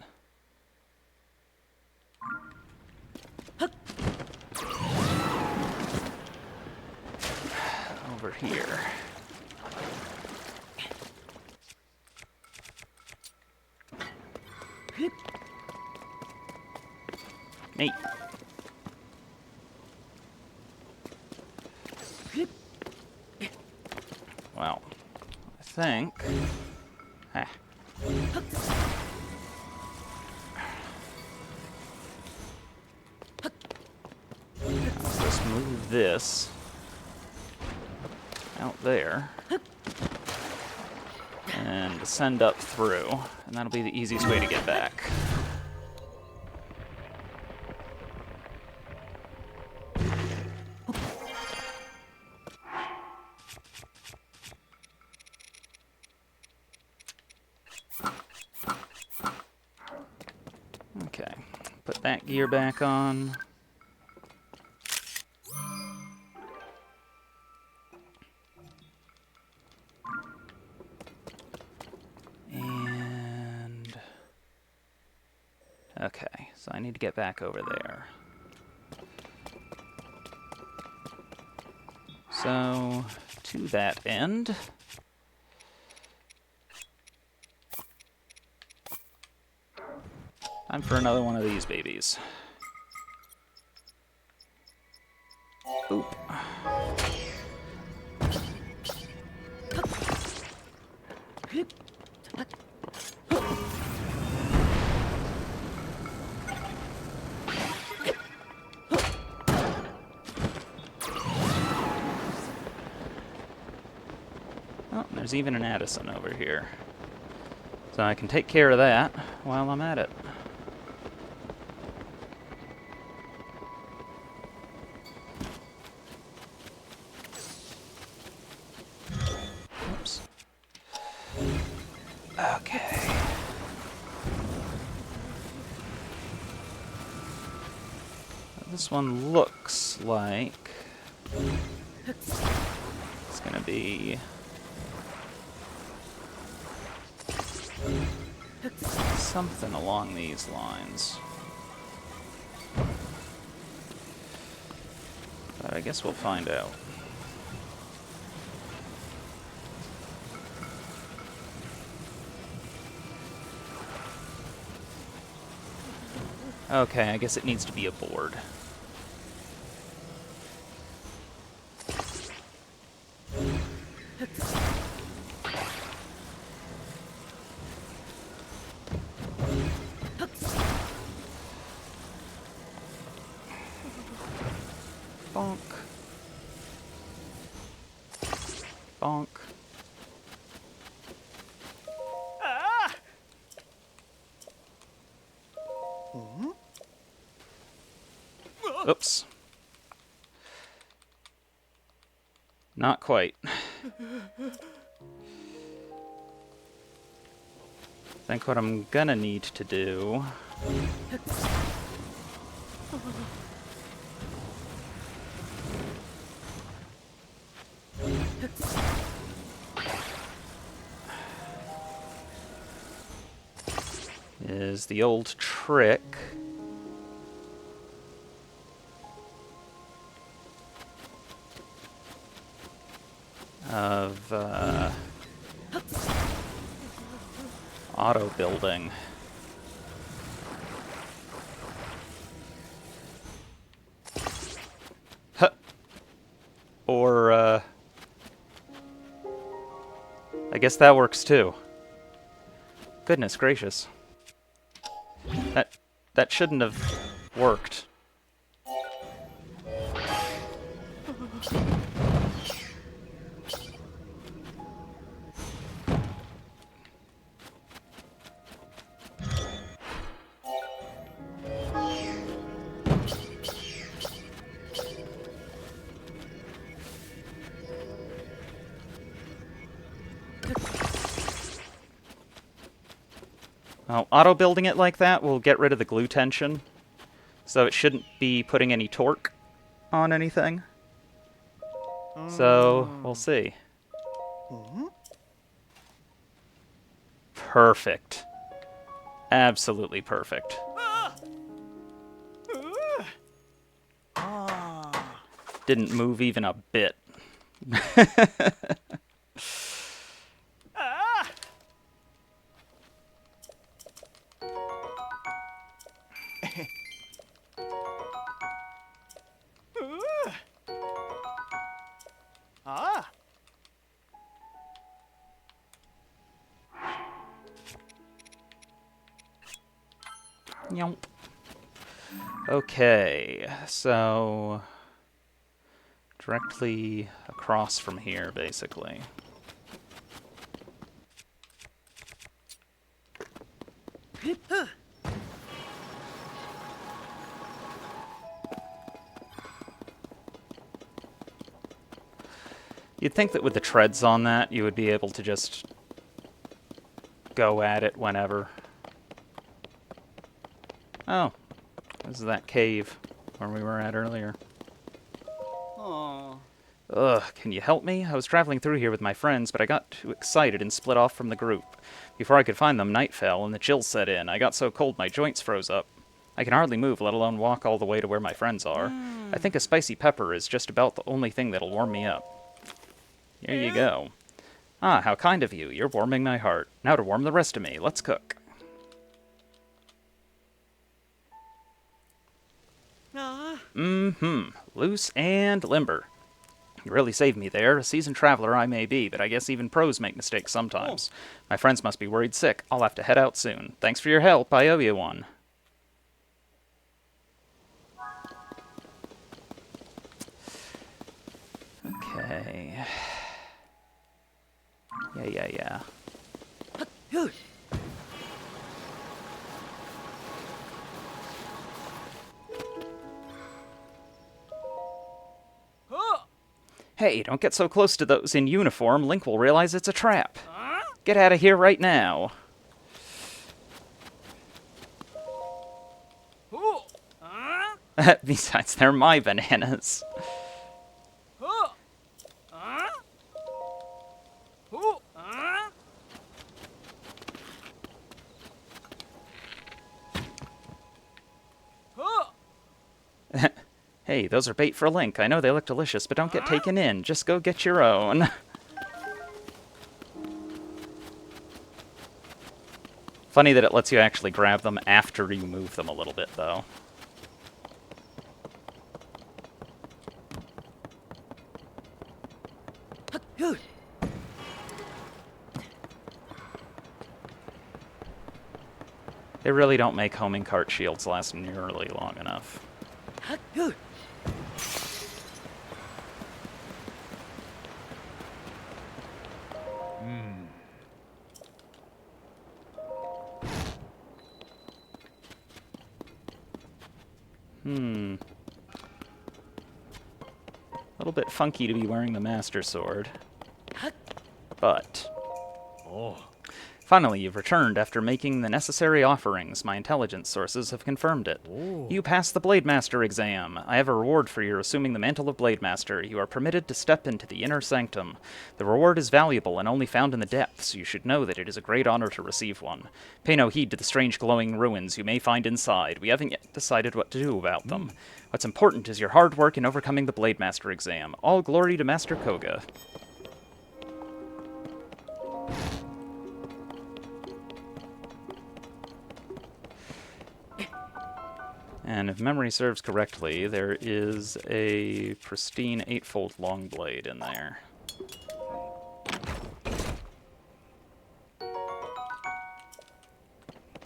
Over here. Neat. Well, I think... Ah. I'll just move this out there and descend up through, and that'll be the easiest way to get back. Okay, put that gear back on. And... okay, so I need to get back over there. So, to that end... time for another one of these babies. Oop. Oh, there's even an Addison over here. So I can take care of that while I'm at it. Oops. Okay. This one looks like it's gonna be something along these lines. But I guess we'll find out. Okay, I guess it needs to be a board. Bonk. Bonk. Ah! Oops. Not quite. I think what I'm gonna need to do is the old trick of auto building. Huh. Or, I guess that works too. Goodness gracious. That shouldn't have worked. Well, auto-building it like that will get rid of the glue tension, so it shouldn't be putting any torque on anything. So, we'll see. Perfect. Absolutely perfect. Didn't move even a bit. Yomp. Okay, so directly across from here, basically. You'd think that with the treads on that, you would be able to just go at it whenever. Oh, this is that cave where we were at earlier. Ugh, can you help me? I was traveling through here with my friends, but I got too excited and split off from the group. Before I could find them, night fell, and the chills set in. I got so cold my joints froze up. I can hardly move, let alone walk all the way to where my friends are. I think a spicy pepper is just about the only thing that'll warm me up. Here you go. Ah, how kind of you. You're warming my heart. Now to warm the rest of me. Let's cook. Loose and limber. You really saved me there. A seasoned traveler I may be, but I guess even pros make mistakes sometimes. My friends must be worried sick. I'll have to head out soon. Thanks for your help. I owe you one. Okay. Yeah. Hey, don't get so close to those in uniform. Link will realize it's a trap. Get out of here right now. Besides, they're my bananas. Hey, those are bait for Link. I know they look delicious, but don't get taken in. Just go get your own. Funny that it lets you actually grab them after you move them a little bit, though. They really don't make homing cart shields last nearly long enough. A little bit funky to be wearing the Master Sword. But finally, you've returned after making the necessary offerings. My intelligence sources have confirmed it. You passed the Blade Master exam. I have a reward for your assuming the mantle of Blade Master. You are permitted to step into the inner sanctum. The reward is valuable and only found in the depths. You should know that it is a great honor to receive one. Pay no heed to the strange glowing ruins you may find inside. We haven't yet decided what to do about them. What's important is your hard work in overcoming the Blade Master exam. All glory to Master Koga. And if memory serves correctly, there is a pristine 8-fold long blade in there.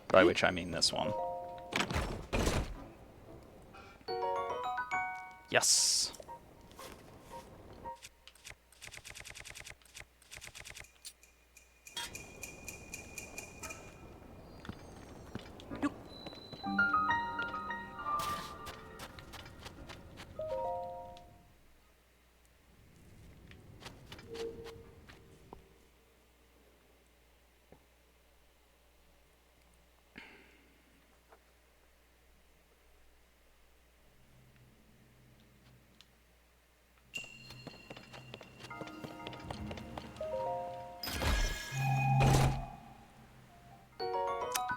By which I mean this one. Yes!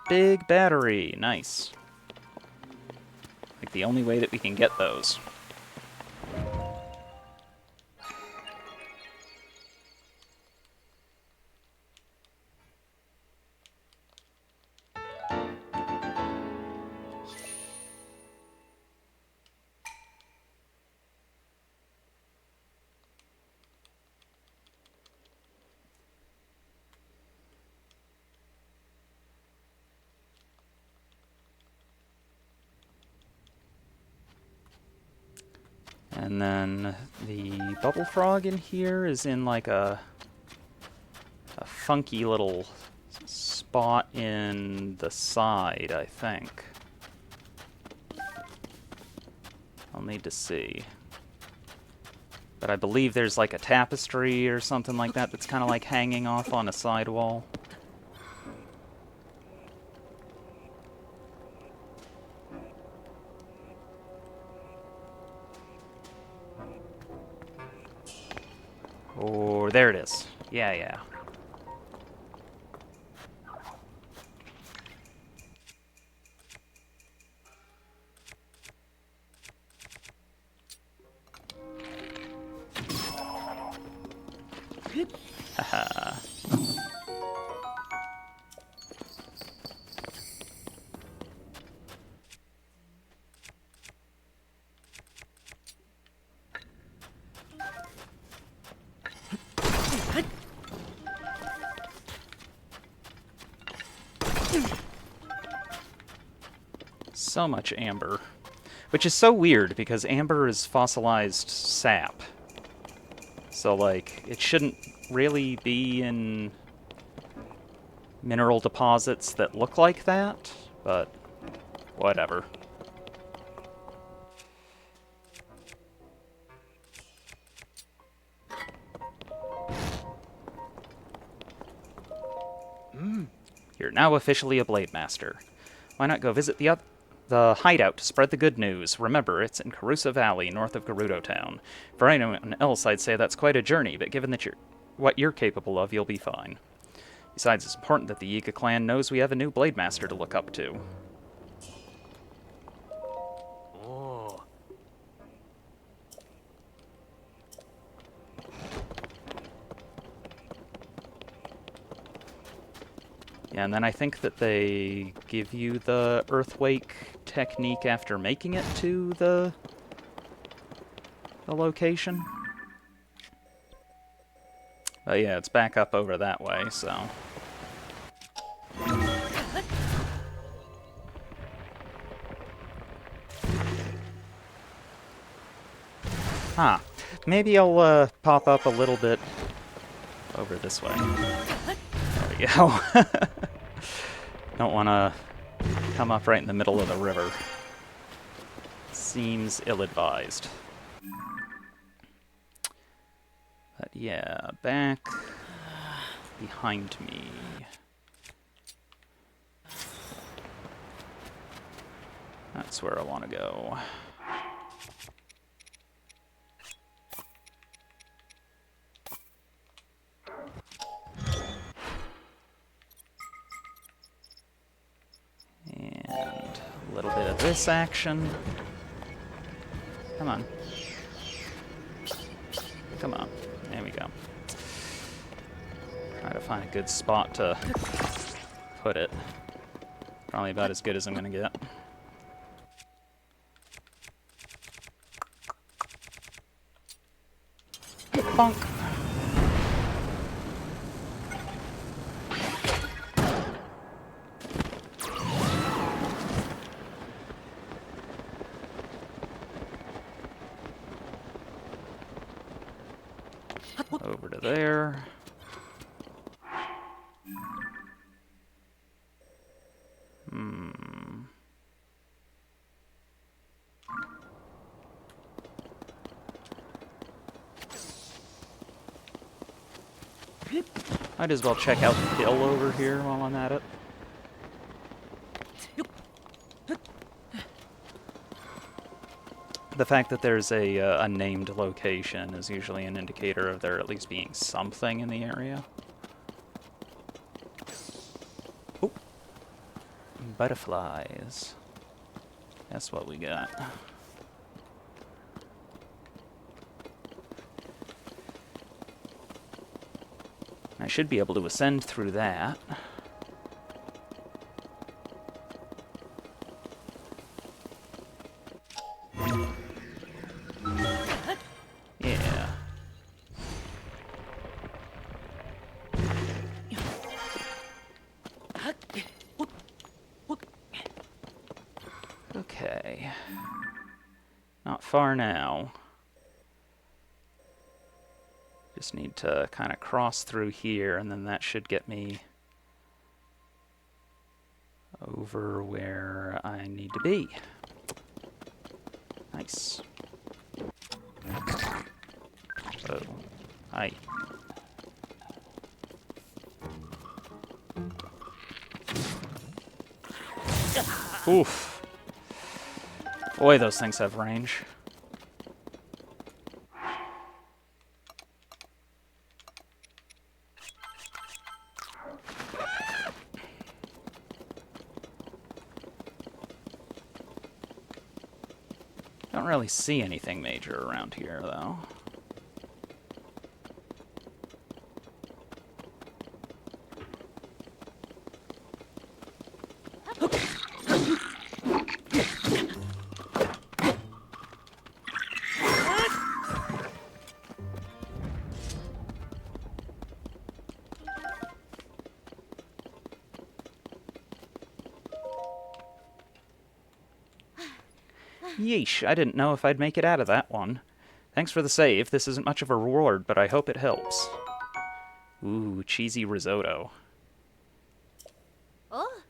Big battery. Nice. Like the only way that we can get those. And then the bubble frog in here is in like a funky little spot in the side, I think. I'll need to see. But I believe there's like a tapestry or something like that that's kind of like hanging off on a sidewall. Oh, there it is. Yeah, yeah. Haha. So much amber. Which is so weird, because amber is fossilized sap. So, like, it shouldn't really be in mineral deposits that look like that, but whatever. You're now officially a Blade Master. Why not go visit the hideout to spread the good news? Remember, it's in Carusa Valley, north of Gerudo Town. For anyone else, I'd say that's quite a journey, but given that what you're capable of, you'll be fine. Besides, it's important that the Yiga clan knows we have a new Blade Master to look up to. Oh. Yeah, and then I think that they give you the Earthwake technique after making it to the location. But yeah, it's back up over that way, so... Huh. Maybe I'll pop up a little bit over this way. There we go. Don't want to come up right in the middle of the river. Seems ill-advised. But yeah, back behind me. That's where I want to go. And a little bit of this action. Come on. Come on. There we go. Try to find a good spot to put it. Probably about as good as I'm gonna get. Bonk. Over to there. Might as well check out the hill over here while I'm at it. The fact that there's a named location is usually an indicator of there at least being something in the area. Oh, butterflies. That's what we got. I should be able to ascend through that. Yeah. Okay. Not far now. Just need to kind of cross through here, and then that should get me over where I need to be. Nice. Oh, hi. Oof. Boy, those things have range. Don't really see anything major around here, though. Yeesh, I didn't know if I'd make it out of that one. Thanks for the save. This isn't much of a reward, but I hope it helps. Ooh, cheesy risotto. Oh.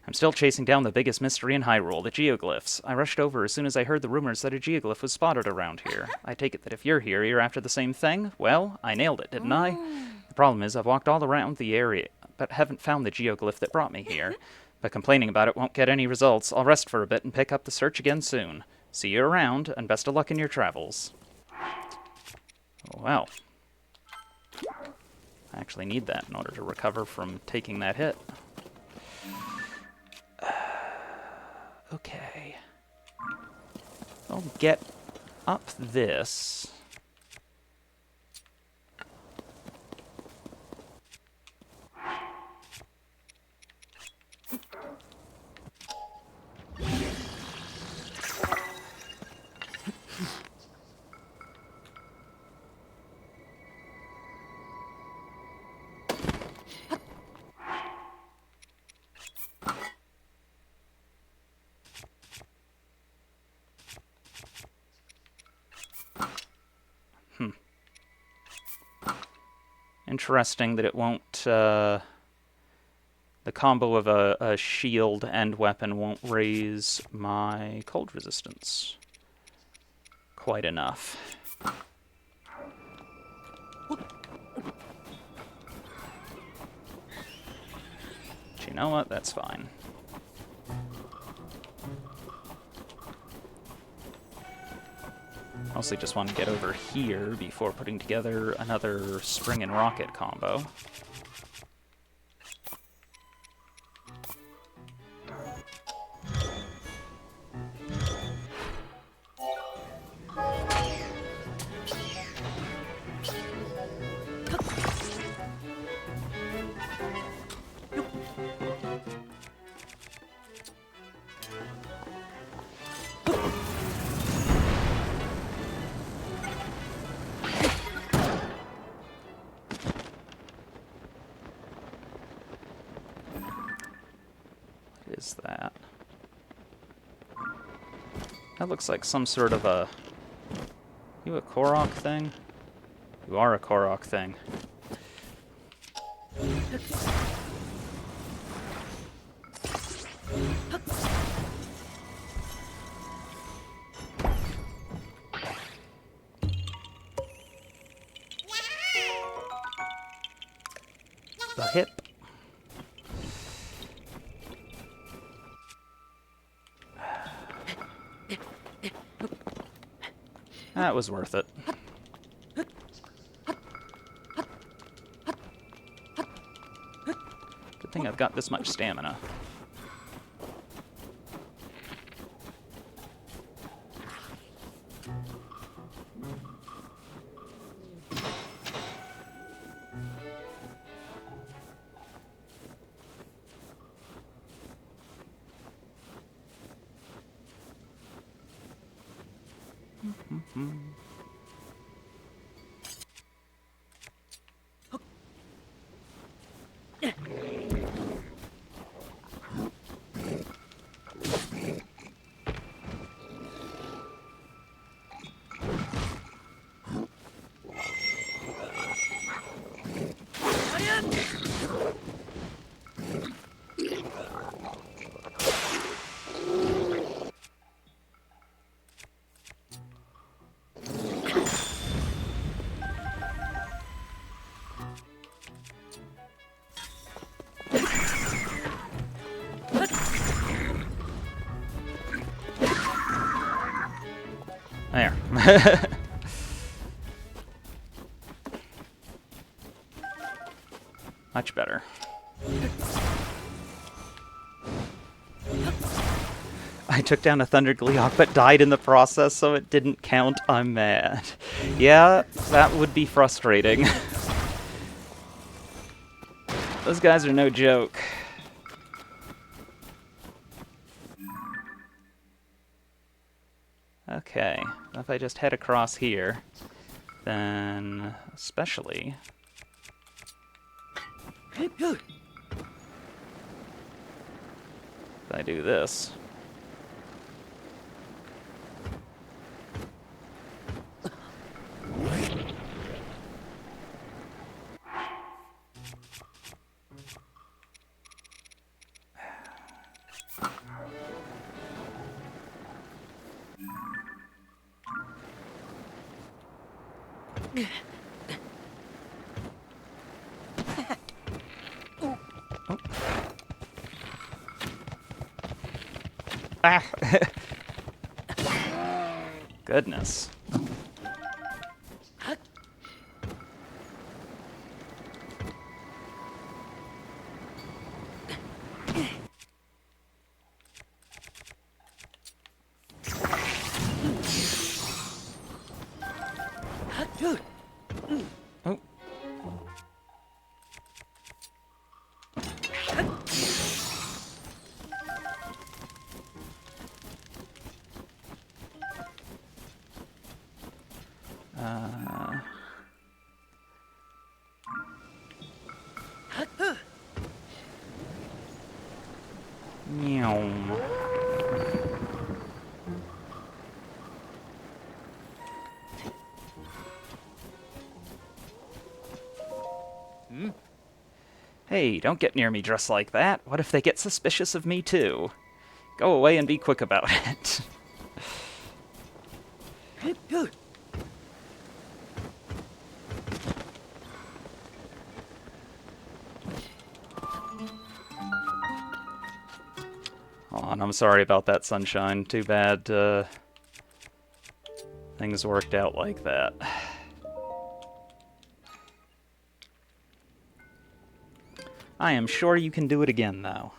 I'm still chasing down the biggest mystery in Hyrule, the geoglyphs. I rushed over as soon as I heard the rumors that a geoglyph was spotted around here. I take it that if you're here, you're after the same thing? Well, I nailed it, didn't I? The problem is I've walked all around the area, but haven't found the geoglyph that brought me here. But complaining about it won't get any results. I'll rest for a bit and pick up the search again soon. See you around, and best of luck in your travels. Well, I actually need that in order to recover from taking that hit. Okay. I'll get up this. Interesting that it won't, the combo of a shield and weapon won't raise my cold resistance quite enough. But you know what? That's fine. Mostly just want to get over here before putting together another spring and rocket combo. is that? That looks like some sort of a... You a Korok thing? You are a Korok thing. The hip. That was worth it. Good thing I've got this much stamina. There. Much better. I took down a Thunder Gleeok but died in the process, so it didn't count. I'm mad. Yeah, that would be frustrating. Those guys are no joke. Okay, if I just head across here, then especially... if I do this... Ah! Goodness. Oh. Meow. Hey, don't get near me dressed like that. What if they get suspicious of me too? Go away and be quick about it. Oh, and I'm sorry about that, Sunshine. Too bad things worked out like that. I am sure you can do it again, though.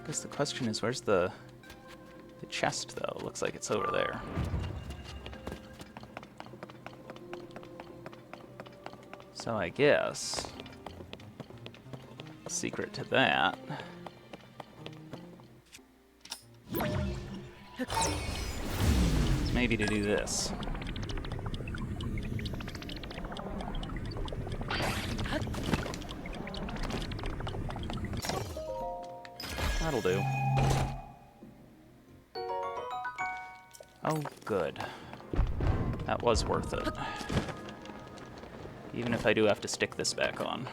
Guess the question is, where's the chest, though? Looks like it's over there. So I guess secret to that is maybe to do this. That'll do. Oh, good. That was worth it. Even if I do have to stick this back on.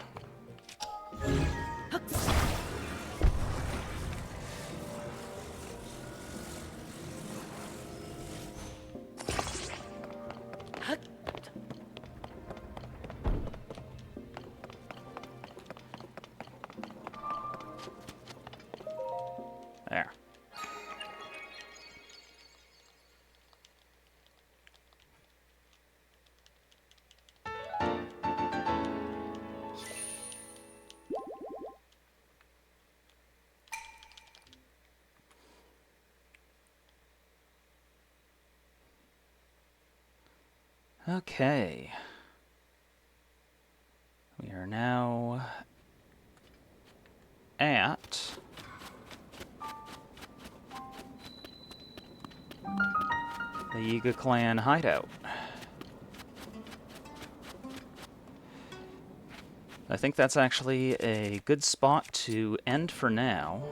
There. Okay. We are now at the Yiga clan hideout. I think that's actually a good spot to end for now.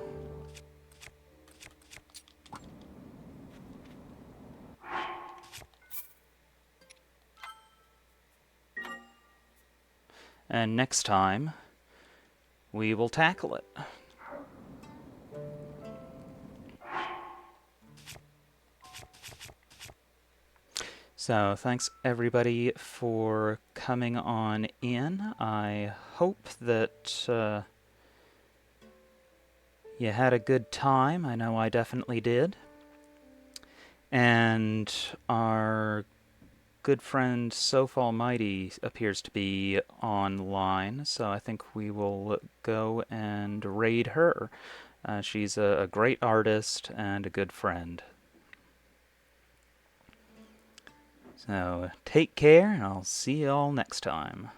And next time, we will tackle it. So, thanks everybody for coming on in. I hope that you had a good time. I know I definitely did. And our good friend Soph Almighty appears to be online, so I think we will go and raid her. She's a great artist and a good friend. So take care, and I'll see you all next time.